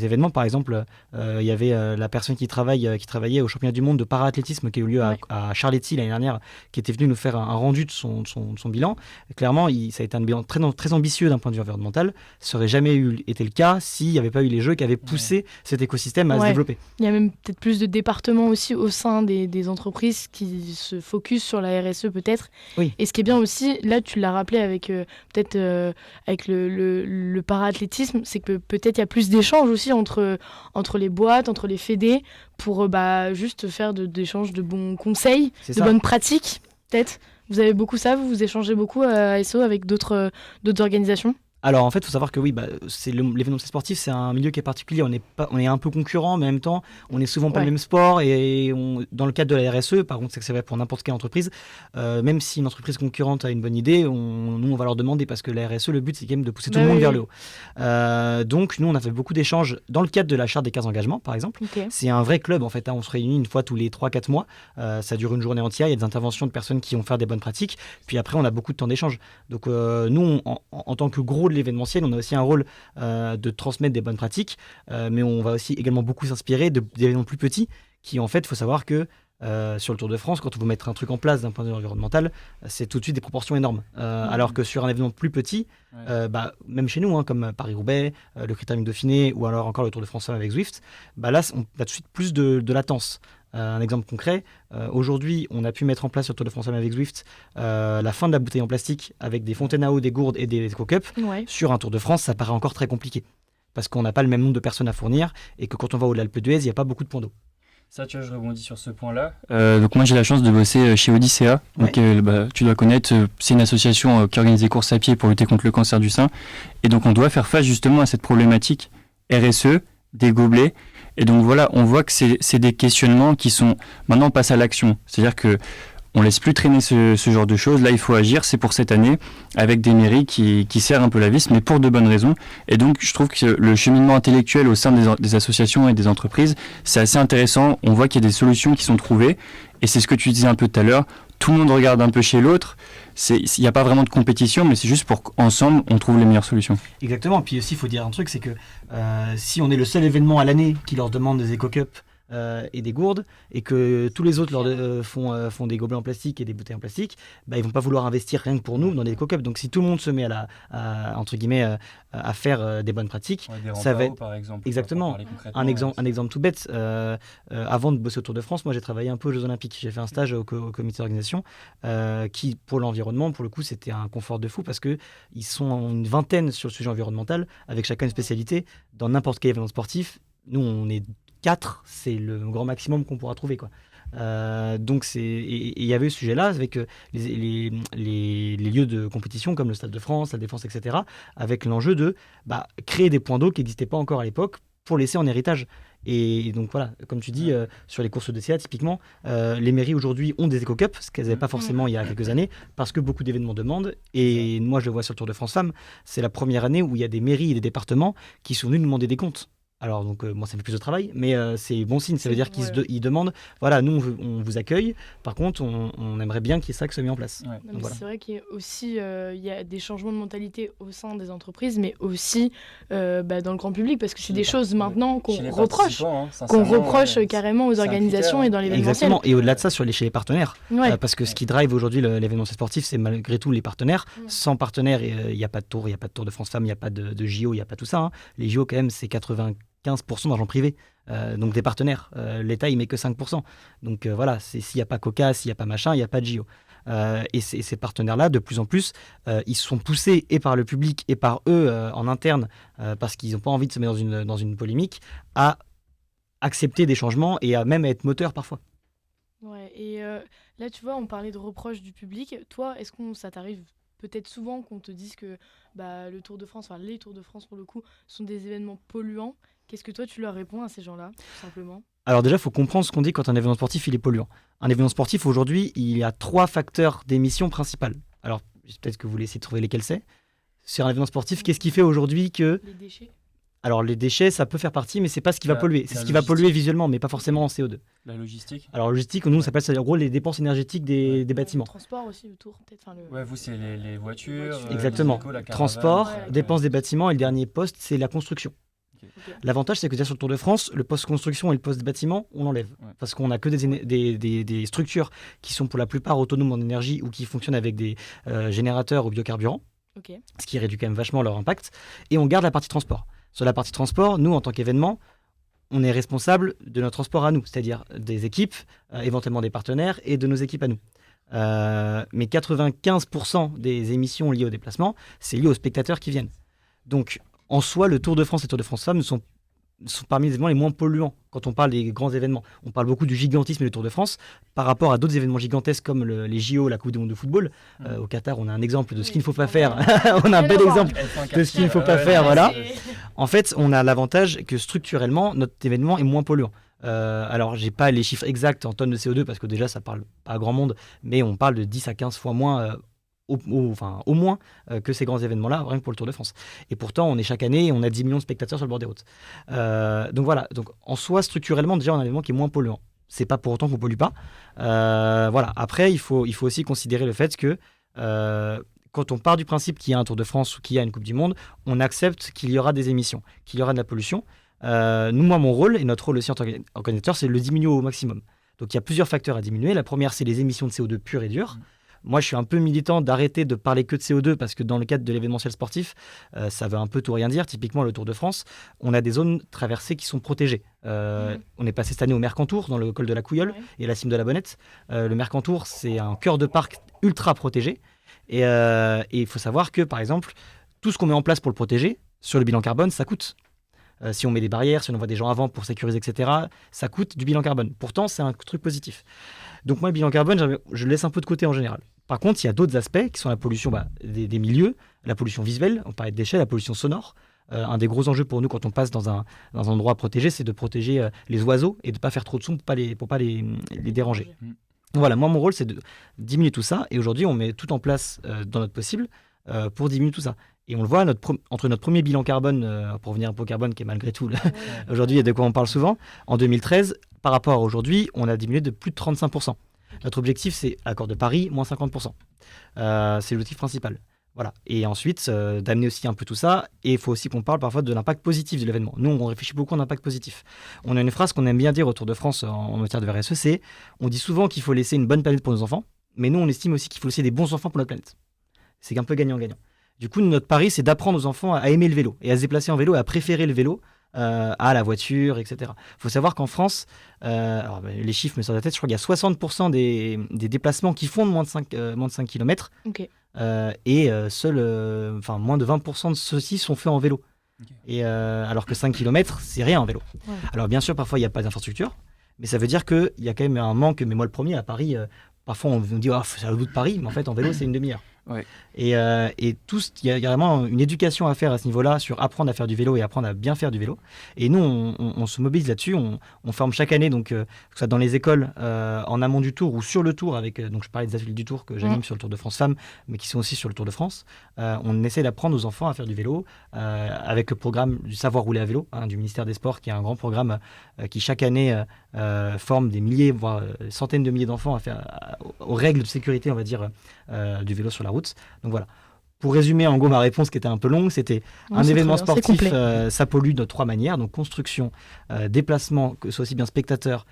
événements. Par exemple, il y avait la personne qui travaillait au championnat du monde de para-athlétisme qui a eu lieu à Charletti l'année dernière, qui était venu nous faire un rendu de son bilan. Et clairement, ça a été un bilan très, très ambitieux d'un point de vue environnemental. Ça n'aurait jamais été le cas s'il n'y avait pas eu les Jeux qui avaient poussé cet écosystème à se développer. Il y a même peut-être plus de départements aussi au sein des entreprises qui se focus sur la RSE peut-être. Oui. Et ce qui est bien aussi, là tu l'as rappelé avec avec le para-athlétisme, c'est que peut-être il y a plus d'échanges aussi entre les boîtes, entre les fédés, pour juste faire d'échanges de bons conseils, C'est de ça. bonnes pratiques peut-être. Vous avez beaucoup ça, vous échangez beaucoup à ASO avec d'autres organisations? Alors en fait, il faut savoir que oui, l'événementiel sportif, c'est un milieu qui est particulier. On est un peu concurrent, mais en même temps, on n'est souvent pas le même sport. Et dans le cadre de la RSE, par contre, c'est que c'est vrai pour n'importe quelle entreprise, même si une entreprise concurrente a une bonne idée, nous, on va leur demander, parce que la RSE, le but, c'est quand même de pousser tout le monde vers le haut. Donc nous, on a fait beaucoup d'échanges dans le cadre de la charte des 15 engagements, par exemple. Okay. C'est un vrai club, en fait. On se réunit une fois tous les 3-4 mois. Ça dure une journée entière. Il y a des interventions de personnes qui vont faire des bonnes pratiques. Puis après, on a beaucoup de temps d'échange. Donc nous, en tant que gros de l'événementiel, on a aussi un rôle de transmettre des bonnes pratiques, mais on va aussi également beaucoup s'inspirer d'événements plus petits qui, en fait, il faut savoir que sur le Tour de France, quand on veut mettre un truc en place d'un point de vue environnemental, c'est tout de suite des proportions énormes. Alors que sur un événement plus petit, même chez nous, comme Paris-Roubaix, le Critérium Dauphiné ou alors encore le Tour de France avec Zwift, là, on a tout de suite plus de latence. Un exemple concret, aujourd'hui, on a pu mettre en place sur le Tour de France avec Zwift la fin de la bouteille en plastique avec des fontaines à eau, des gourdes et des éco-cups. Ouais. Sur un Tour de France, ça paraît encore très compliqué parce qu'on n'a pas le même nombre de personnes à fournir et que quand on va au l'Alpe d'Huez, il n'y a pas beaucoup de points d'eau. Ça, tu vois, je rebondis sur ce point-là. Donc moi, j'ai la chance de bosser chez Odyssea. Donc, tu dois connaître, c'est une association qui organise des courses à pied pour lutter contre le cancer du sein. Et donc, on doit faire face justement à cette problématique RSE, des gobelets. Et donc voilà, on voit que c'est des questionnements qui sont... Maintenant, on passe à l'action. C'est-à-dire que on laisse plus traîner ce genre de choses. Là, il faut agir. C'est pour cette année, avec des mairies qui serrent un peu la vis, mais pour de bonnes raisons. Et donc, je trouve que le cheminement intellectuel au sein des associations et des entreprises, c'est assez intéressant. On voit qu'il y a des solutions qui sont trouvées. Et c'est ce que tu disais un peu tout à l'heure. tout le monde regarde un peu chez l'autre. Il n'y a pas vraiment de compétition, mais c'est juste pour qu'ensemble, on trouve les meilleures solutions. Exactement. Puis aussi, il faut dire un truc, c'est que si on est le seul événement à l'année qui leur demande des éco-cups et des gourdes, et que tous les autres font des gobelets en plastique et des bouteilles en plastique, bah, ils vont pas vouloir investir rien que pour nous dans des éco-cups. Donc si tout le monde se met entre guillemets, à faire des bonnes pratiques, ça va être... par exemple. Exactement. Un exemple tout bête. Avant de bosser au Tour de France, moi j'ai travaillé un peu aux Jeux Olympiques. J'ai fait un stage au comité d'organisation qui, pour l'environnement, pour le coup, c'était un confort de fou parce qu'ils sont une vingtaine sur le sujet environnemental, avec chacun une spécialité. Dans n'importe quel événement sportif, nous on est 4, c'est le grand maximum qu'on pourra trouver, quoi. Donc il y avait ce sujet-là avec les lieux de compétition comme le Stade de France, la Défense, etc., avec l'enjeu de créer des points d'eau qui n'existaient pas encore à l'époque pour laisser en héritage. Et donc voilà, comme tu dis, sur les courses de CA, typiquement, les mairies aujourd'hui ont des éco-cups, ce qu'elles n'avaient pas forcément il y a quelques années, parce que beaucoup d'événements demandent. Et moi, je le vois sur le Tour de France Femmes, c'est la première année où il y a des mairies et des départements qui sont venus nous demander des comptes. Alors, donc, moi, ça me fait plus de travail, mais c'est bon signe. Ça veut dire qu'ils demandent, voilà, nous, on vous accueille. Par contre, on aimerait bien qu'il y ait ça qui soit mis en place. Ouais. Donc, voilà. C'est vrai qu'il y a aussi il y a des changements de mentalité au sein des entreprises, mais aussi dans le grand public, parce que c'est des choses maintenant qu'on reproche carrément aux organisations et dans l'événementiel. Exactement. Et au-delà de ça, chez les partenaires. Ouais. Parce que ce qui drive aujourd'hui l'événementiel sportif, c'est malgré tout les partenaires. Sans partenaires, il n'y a pas de Tour, il n'y a pas de Tour de France Femmes, il n'y a pas de JO, il n'y a pas tout ça. Hein. Les JO, quand même, c'est 95% d'argent privé, donc des partenaires. L'État, il met que 5%. Donc voilà, s'il n'y a pas Coca, s'il n'y a pas machin, il n'y a pas de JO. Et ces partenaires-là, de plus en plus, ils sont poussés et par le public et par eux en interne, parce qu'ils n'ont pas envie de se mettre dans une polémique, à accepter des changements et à même être moteur parfois. Ouais, et là, tu vois, on parlait de reproches du public. Toi, est-ce que ça t'arrive peut-être souvent qu'on te dise que le Tour de France, enfin les Tours de France pour le coup, sont des événements polluants? Qu'est-ce que toi tu leur réponds à ces gens-là, tout simplement? Alors déjà, il faut comprendre ce qu'on dit quand un événement sportif il est polluant. Un événement sportif, aujourd'hui, il y a 3 facteurs d'émission principales. Alors, peut-être que vous voulez essayer de trouver lesquels c'est. Sur un événement sportif, qu'est-ce qui fait aujourd'hui que... Les déchets. Alors les déchets, ça peut faire partie, mais c'est pas ce qui va polluer. C'est ce qui va polluer visuellement, mais pas forcément en CO2. La logistique. Alors logistique, nous, ça s'appelle ça, en gros les dépenses énergétiques des bâtiments. Le transport aussi autour, peut-être. Ouais, vous c'est les voitures. Exactement. Transport, dépenses des bâtiments, et le dernier poste, c'est la construction. Okay. L'avantage, c'est que déjà sur le Tour de France, le poste construction et le poste bâtiment, on l'enlève. Ouais. Parce qu'on n'a que des structures qui sont pour la plupart autonomes en énergie ou qui fonctionnent avec des générateurs ou biocarburants, ce qui réduit quand même vachement leur impact. Et on garde la partie transport. Sur la partie transport, nous, en tant qu'événement, on est responsable de notre transport à nous, c'est-à-dire des équipes, éventuellement des partenaires, et de nos équipes à nous. Mais 95% des émissions liées au déplacement, c'est lié aux spectateurs qui viennent. Donc, en soi, le Tour de France et le Tour de France Femmes sont parmi les événements les moins polluants quand on parle des grands événements. On parle beaucoup du gigantisme du Tour de France par rapport à d'autres événements gigantesques comme les JO, la Coupe du Monde de football. Au Qatar, on a un exemple de ce qu'il ne faut pas faire. On a un bel exemple de ce qu'il ne faut pas faire. Voilà. En fait, on a l'avantage que structurellement, notre événement est moins polluant. Alors, j'ai pas les chiffres exacts en tonnes de CO2 parce que déjà, ça parle pas à grand monde, mais on parle de 10 à 15 fois moins au moins que ces grands événements-là, rien que pour le Tour de France. Et pourtant, on est chaque année, on a 10 millions de spectateurs sur le bord des routes. Donc voilà, donc, en soi, structurellement, déjà, on a un événement qui est moins polluant. C'est pas pour autant qu'on ne pollue pas. Voilà. Après, il faut aussi considérer le fait que quand on part du principe qu'il y a un Tour de France ou qu'il y a une Coupe du Monde, on accepte qu'il y aura des émissions, qu'il y aura de la pollution. Mon rôle, et notre rôle aussi en tant qu'organisateur, c'est de le diminuer au maximum. Donc il y a plusieurs facteurs à diminuer. La première, c'est les émissions de CO2 pures et dures. Moi, je suis un peu militant d'arrêter de parler que de CO2 parce que dans le cadre de l'événementiel sportif, ça veut un peu tout rien dire. Typiquement, le Tour de France, on a des zones traversées qui sont protégées. On est passé cette année au Mercantour, dans le col de la Couilleule et la cime de la Bonnette. Le Mercantour, c'est un cœur de parc ultra protégé. Et il faut savoir que, par exemple, tout ce qu'on met en place pour le protéger, sur le bilan carbone, ça coûte. Si on met des barrières, si on envoie des gens avant pour sécuriser, etc., ça coûte du bilan carbone. Pourtant, c'est un truc positif. Donc moi, le bilan carbone, je le laisse un peu de côté en général. Par contre, il y a d'autres aspects qui sont la pollution des milieux, la pollution visuelle, on parlait de déchets, la pollution sonore. Un des gros enjeux pour nous quand on passe dans un endroit protégé, c'est de protéger les oiseaux et de ne pas faire trop de son pour pas les déranger. Donc voilà, moi, mon rôle, c'est de diminuer tout ça. Et aujourd'hui, on met tout en place dans notre possible pour diminuer tout ça. Et on le voit, entre notre premier bilan carbone, pour revenir un peu au carbone, qui est malgré tout, aujourd'hui, il y a de quoi on parle souvent, en 2013, par rapport à aujourd'hui, on a diminué de plus de 35%. Notre objectif, c'est accord de Paris, moins 50%. C'est l'objectif principal. Voilà. Et ensuite, d'amener aussi un peu tout ça. Et il faut aussi qu'on parle parfois de l'impact positif de l'événement. Nous, on réfléchit beaucoup à l'impact positif. On a une phrase qu'on aime bien dire au Tour de France en matière de RSE, c'est on dit souvent qu'il faut laisser une bonne planète pour nos enfants, mais nous, on estime aussi qu'il faut laisser des bons enfants pour notre planète. C'est un peu gagnant-gagnant. Du coup, notre pari, c'est d'apprendre aux enfants à aimer le vélo et à se déplacer en vélo et à préférer le vélo à la voiture, etc. Il faut savoir qu'en France, les chiffres me sortent de la tête, je crois qu'il y a 60% des déplacements qui font de moins de 5 km. Ok. Et moins de 20% de ceux-ci sont faits en vélo. Okay. Et alors que 5 km, c'est rien en vélo. Ouais. Alors bien sûr, parfois, il n'y a pas d'infrastructure, mais ça veut dire qu'il y a quand même un manque. Mais moi, le premier, à Paris, parfois, on me dit « c'est à l'autre bout de Paris », mais en fait, en vélo, c'est une demi-heure. Ouais. Et il y a vraiment une éducation à faire à ce niveau-là sur apprendre à faire du vélo et apprendre à bien faire du vélo. Et nous, on se mobilise là-dessus. On forme chaque année, donc, que ce soit dans les écoles, en amont du Tour ou sur le Tour, donc je parlais des athlètes du Tour que j'anime sur le Tour de France Femmes, mais qui sont aussi sur le Tour de France. On essaie d'apprendre aux enfants à faire du vélo avec le programme du Savoir rouler à vélo du ministère des Sports, qui est un grand programme qui chaque année forme des milliers, voire centaines de milliers d'enfants aux règles de sécurité, on va dire, du vélo sur la route. Donc voilà. Pour résumer en gros ma réponse qui était un peu longue, c'était un événement sportif, ça pollue de 3 manières, donc construction, déplacement, que ce soit aussi bien spectateurs,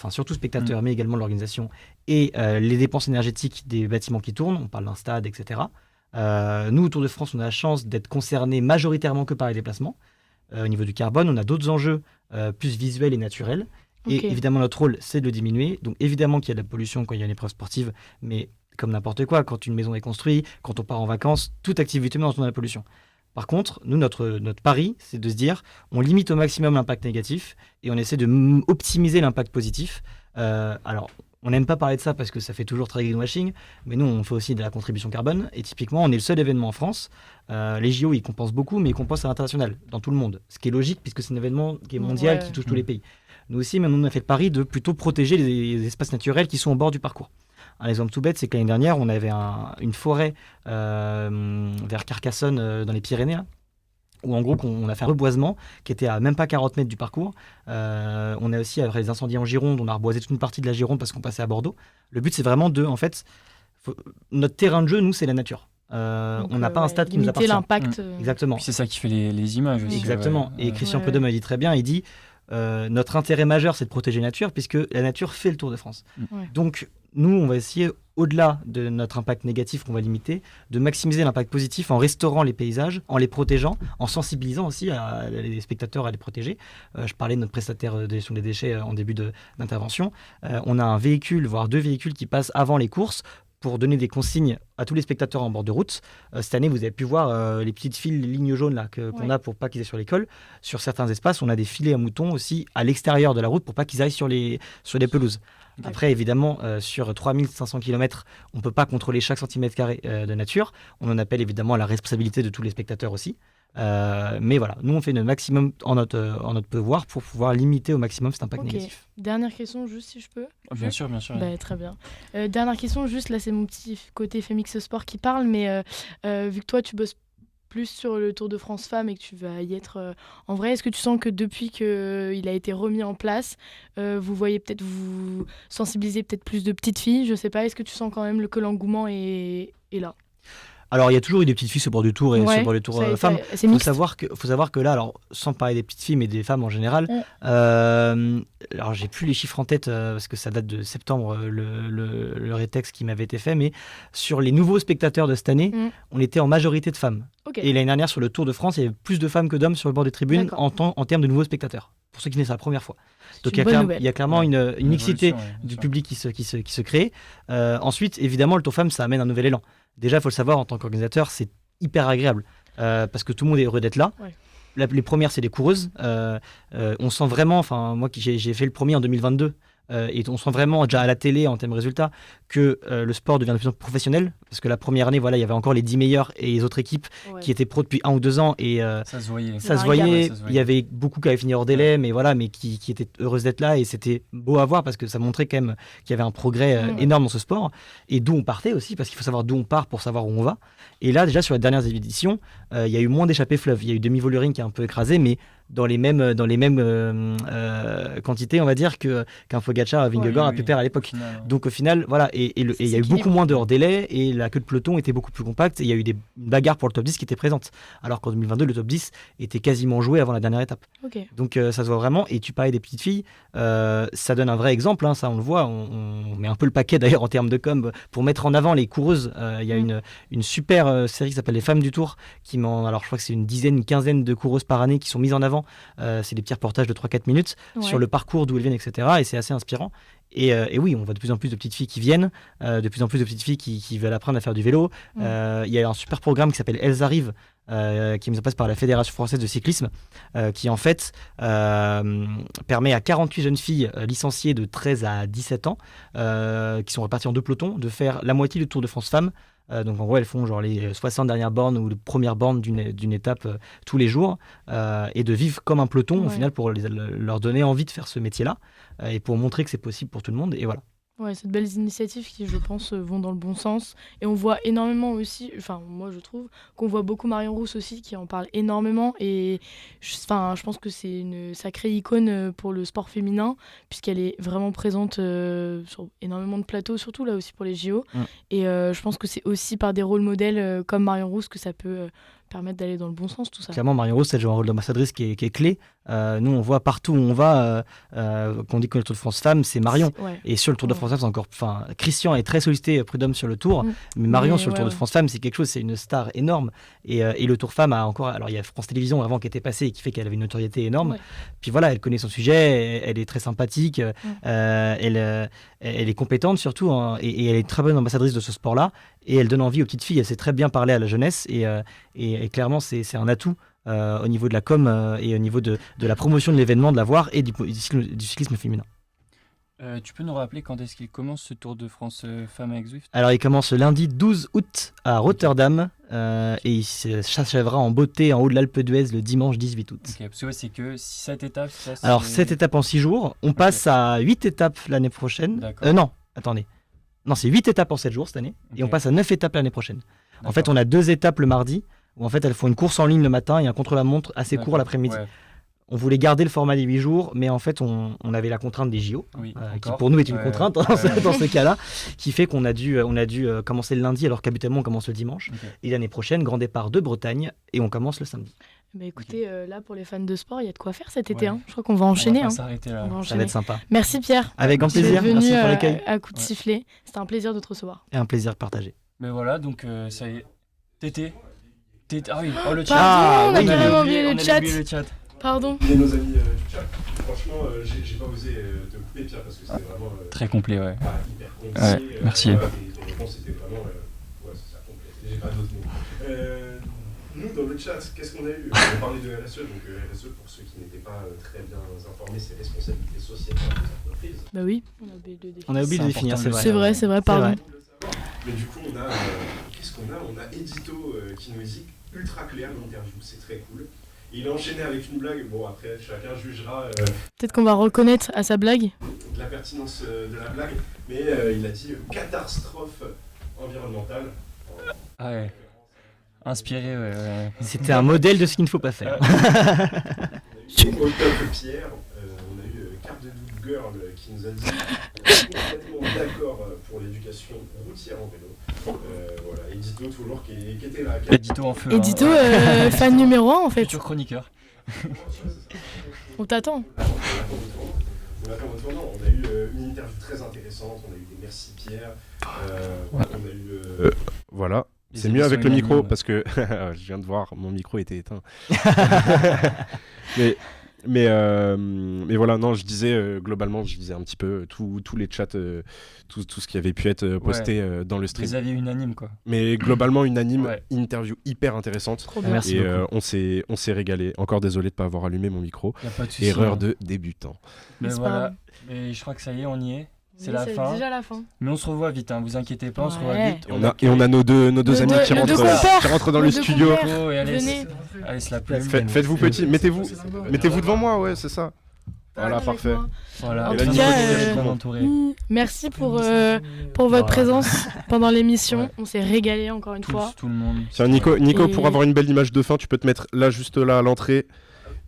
surtout spectateurs, mais également l'organisation, et les dépenses énergétiques des bâtiments qui tournent, on parle d'un stade, etc. Nous, au Tour de France, on a la chance d'être concernés majoritairement que par les déplacements. Au niveau du carbone, on a d'autres enjeux plus visuels et naturels. Et évidemment, notre rôle, c'est de le diminuer. Donc évidemment qu'il y a de la pollution quand il y a une épreuve sportive, mais comme n'importe quoi, quand une maison est construite, quand on part en vacances, toute activité met dans la pollution. Par contre, nous, notre pari, c'est de se dire, on limite au maximum l'impact négatif et on essaie de optimiser l'impact positif. Alors, on n'aime pas parler de ça parce que ça fait toujours très greenwashing, mais nous, on fait aussi de la contribution carbone. Et typiquement, on est le seul événement en France. Les JO, ils compensent beaucoup, mais ils compensent à l'international, dans tout le monde. Ce qui est logique, puisque c'est un événement qui est mondial, qui touche tous les pays. Nous aussi, maintenant, on a fait le pari de plutôt protéger les espaces naturels qui sont au bord du parcours. Un exemple tout bête, c'est que l'année dernière, on avait une forêt vers Carcassonne, dans les Pyrénées, là, où en gros, on a fait un reboisement qui était à même pas 40 mètres du parcours. On a aussi, après les incendies en Gironde, on a reboisé toute une partie de la Gironde parce qu'on passait à Bordeaux. Le but, c'est vraiment notre terrain de jeu, nous, c'est la nature. On n'a pas un stade qui nous appartient. L'impact. Exactement. Puis c'est ça qui fait les images aussi. Exactement. Et Christian Prudhomme a dit très bien, il dit notre intérêt majeur, c'est de protéger la nature, puisque la nature fait le Tour de France. Donc, nous, on va essayer, au-delà de notre impact négatif qu'on va limiter, de maximiser l'impact positif en restaurant les paysages, en les protégeant, en sensibilisant aussi les spectateurs à les protéger. Je parlais de notre prestataire de gestion des déchets en début d'intervention. On a un véhicule, voire 2 véhicules qui passent avant les courses pour donner des consignes à tous les spectateurs en bord de route. Cette année, vous avez pu voir les petites fils, les lignes jaunes là, qu'on a pour pas qu'ils aillent sur l'école. Sur certains espaces, on a des filets à moutons aussi à l'extérieur de la route pour pas qu'ils aillent sur les pelouses. Après, évidemment, sur 3500 km, on ne peut pas contrôler chaque centimètre carré de nature. On en appelle évidemment à la responsabilité de tous les spectateurs aussi. Mais voilà, nous, on fait le maximum en notre pouvoir pour pouvoir limiter au maximum cet impact négatif. Dernière question, juste si je peux. Bien sûr. Très bien. Dernière question, juste là, c'est mon petit côté FMX Sport qui parle, mais vu que toi, tu bosses plus sur le Tour de France Femmes et que tu vas y être en vrai, est-ce que tu sens que depuis qu'il a été remis en place, vous voyez peut-être, vous sensibilisez peut-être plus de petites filles, je sais pas, est-ce que tu sens quand même que l'engouement est là? Alors, il y a toujours eu des petites filles sur le bord du Tour et sur le bord du Tour femmes. Il faut savoir que là, alors, sans parler des petites filles, mais des femmes en général, alors j'ai plus les chiffres en tête parce que ça date de septembre, le rétexte qui m'avait été fait, mais sur les nouveaux spectateurs de cette année, on était en majorité de femmes. Et l'année dernière, sur le Tour de France, il y avait plus de femmes que d'hommes sur le bord des tribunes en termes de nouveaux spectateurs, pour ceux qui venaient la première fois. Donc il y a clairement une mixité du public qui se crée. Ensuite, évidemment, le Tour Femmes, ça amène un nouvel élan. Déjà, il faut le savoir, en tant qu'organisateur, c'est hyper agréable parce que tout le monde est heureux d'être là. Les premières, c'est les coureuses. On sent vraiment, moi j'ai fait le premier en 2022, et on sent vraiment déjà à la télé en termes de résultats que le sport devient de plus en plus professionnel, parce que la première année, voilà, il y avait encore les 10 meilleurs et les autres équipes qui étaient pros depuis 1 ou 2 ans, et ça se voyait. Il y avait beaucoup qui avaient fini hors délai, mais qui étaient heureuses d'être là, et c'était beau à voir parce que ça montrait quand même qu'il y avait un progrès énorme dans ce sport, et d'où on partait aussi, parce qu'il faut savoir d'où on part pour savoir où on va. Et là, déjà sur les dernières éditions, il y a eu moins d'échappées fleuves. Il y a eu Demi-Voluring qui a un peu écrasé, mais dans les mêmes quantités, on va dire, qu'un Pogacar, Vingegaard, un Pépère à l'époque. Donc au final, voilà, et il y a eu beaucoup moins de hors-délai et la queue de peloton était beaucoup plus compacte et il y a eu des bagarres pour le top 10 qui étaient présentes. Alors qu'en 2022, le top 10 était quasiment joué avant la dernière étape. Ok. Donc ça se voit vraiment. Et tu parlais des petites filles, ça donne un vrai exemple, hein, ça on le voit. On met un peu le paquet d'ailleurs en termes de com pour mettre en avant les coureuses. Il y a une super série qui s'appelle Les Femmes du Tour, alors je crois que c'est une quinzaine de coureuses par année qui sont mises en avant. C'est des petits reportages de 3-4 minutes sur le parcours, d'où elles viennent, etc. Et c'est assez inspirant. Et oui, on voit de plus en plus de petites filles qui viennent, de plus en plus de petites filles qui veulent apprendre à faire du vélo. Il y a un super programme qui s'appelle Elles arrivent, qui est mis en place par la Fédération française de cyclisme, qui en fait permet à 48 jeunes filles licenciées de 13 à 17 ans, qui sont réparties en 2 pelotons, de faire la moitié du Tour de France Femmes. Donc en gros, elles font genre les 60 dernières bornes ou les premières bornes d'une étape tous les jours, et de vivre comme un peloton au final pour leur donner envie de faire ce métier-là et pour montrer que c'est possible pour tout le monde. Et voilà. Ouais, c'est de belles initiatives qui, je pense, vont dans le bon sens. Et on voit énormément aussi, enfin, moi je trouve qu'on voit beaucoup Marion Rousse aussi qui en parle énormément. Et je pense que c'est une sacrée icône pour le sport féminin, puisqu'elle est vraiment présente sur énormément de plateaux, surtout là aussi pour les JO. Et je pense que c'est aussi par des rôles modèles comme Marion Rousse que ça peut permettre d'aller dans le bon sens, tout ça. Clairement, Marion Rousse, elle joue un rôle d'ambassadrice qui est clé. Nous, on voit partout où on va, qu'on dit que le Tour de France Femmes, c'est Marion. Et sur le Tour de France Femmes, c'est encore. Enfin, Christian est très sollicité, Prud'homme sur le Tour, mais Marion sur le Tour de France Femmes, c'est quelque chose, c'est une star énorme. Et le Tour Femmes a encore. Alors, il y a France Télévisions avant qui était passé et qui fait qu'elle avait une notoriété énorme. Puis voilà, elle connaît son sujet, elle est très sympathique, elle est compétente surtout, hein, et elle est très bonne ambassadrice de ce sport-là. Et elle donne envie aux petites filles, elle sait très bien parler à la jeunesse, et clairement, c'est un atout. Au niveau de la com et au niveau de la promotion de l'événement, de la voir et du cyclisme féminin. Tu peux nous rappeler quand est-ce qu'il commence ce Tour de France Femmes avec Zwift ? Alors il commence le lundi 12 août à Rotterdam et il s'achèvera en beauté en haut de l'Alpe d'Huez le dimanche 18 août. Ok, parce que c'est que 7 étapes, c'est ça ? Alors 7 étapes en 6 jours, on passe à 8 étapes l'année prochaine. Non, attendez. Non, c'est 8 étapes en 7 jours cette année et on passe à 9 étapes l'année prochaine. D'accord. En fait, on a 2 étapes le mardi où en fait elles font une course en ligne le matin et un contre-la-montre assez court l'après-midi. On voulait garder le format des 8 jours, mais en fait on avait la contrainte des JO, qui pour nous est une contrainte dans ce cas-là, qui fait qu'on a dû commencer le lundi alors qu'habituellement on commence le dimanche. Et l'année prochaine, grand départ de Bretagne et on commence le samedi. Bah écoutez, là pour les fans de sport, il y a de quoi faire cet été. Hein. Je crois qu'on va enchaîner. On va pas s'arrêter là. Ça va être sympa. Merci Pierre. Avec grand plaisir. Merci pour l'accueil. À coup de sifflet. C'était un plaisir de te recevoir. Et un plaisir de partager. Mais voilà, donc ça y est. Tété. Ah oui, le chat. Pardon, on a carrément oublié le chat. Pardon. Et nos amis du chat, franchement, j'ai pas osé te couper, Pierre, parce que c'était vraiment. Très complet, hyper concis. Merci. Tes réponses étaient vraiment. C'est ça, complet. J'ai pas d'autres mots. Nous, dans le chat, qu'est-ce qu'on a eu ? On parlait de RSE, donc RSE, pour ceux qui n'étaient pas très bien informés, c'est responsabilité sociétale des entreprises. Bah oui, on a oublié de définir, c'est vrai. C'est vrai, pardon. Mais du coup, on a. Qu'est-ce qu'on a ? On a Edito qui nous dit ultra clair l'interview, c'est très cool. Il a enchaîné avec une blague, bon après chacun jugera peut-être qu'on va reconnaître à sa blague de la pertinence de la blague, mais il a dit catastrophe environnementale. Ah ouais, inspiré, ouais. C'était un modèle de ce qu'il ne faut pas faire. Au top Pierre, on a eu Carte de Doute Girl qui nous a dit complètement d'accord pour l'éducation routière en vélo. Voilà, Edito toujours qui était là. Edito en feu. Edito, fan numéro 1 en fait. Futur chroniqueur. On t'attend. On a eu une interview très intéressante, on a eu des merci Pierre, on a eu... Voilà, c'est mieux avec le micro parce que je viens de voir, mon micro était éteint. Mais voilà, non, je disais globalement, je disais un petit peu tous les chats, tout ce qui avait pu être posté dans le stream. Des avis unanimes, quoi. Mais globalement unanime, interview hyper intéressante. Merci beaucoup. On s'est régalé. Encore désolé de ne pas avoir allumé mon micro. Y a pas de souci, erreur de débutant. Mais voilà, mais je crois que ça y est, on y est. C'est la fin. Déjà la fin. Mais on se revoit vite, vous inquiétez pas, on se revoit vite. Et on a nos deux amis qui rentrent dans le studio. Allez, se la plume. Faites-vous petit, mettez-vous devant moi, ouais, c'est ça. Voilà, parfait. Voilà. En tout cas, merci pour votre présence pendant l'émission. On s'est régalé encore une fois. Tout le monde. Tiens, Nico, pour avoir une belle image de fin, tu peux te mettre là, juste là, à l'entrée.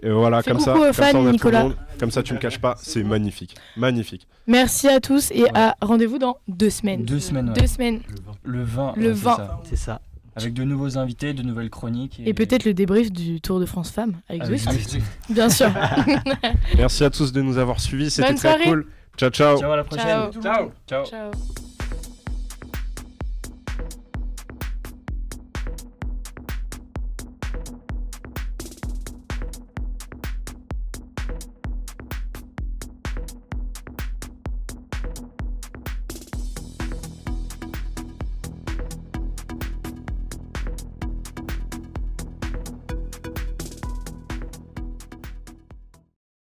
Et voilà, Fais comme ça, coucou aux comme ça, fans, on a tout le Nicolas. monde. Comme ça, tu me caches pas, c'est magnifique. Magnifique. Merci à tous et à rendez-vous dans 2 semaines. 2 semaines, ouais. 2 semaines. Le 20. Le ouais, 20. C'est ça. Avec de nouveaux invités, de nouvelles chroniques. Et peut-être le débrief du Tour de France Femmes avec avec Zwift. Zwift. Bien sûr. Merci à tous de nous avoir suivis. C'était Bonne très soirée. cool. Ciao, ciao. Ciao, à la prochaine. Ciao. Ciao. Ciao. Ciao.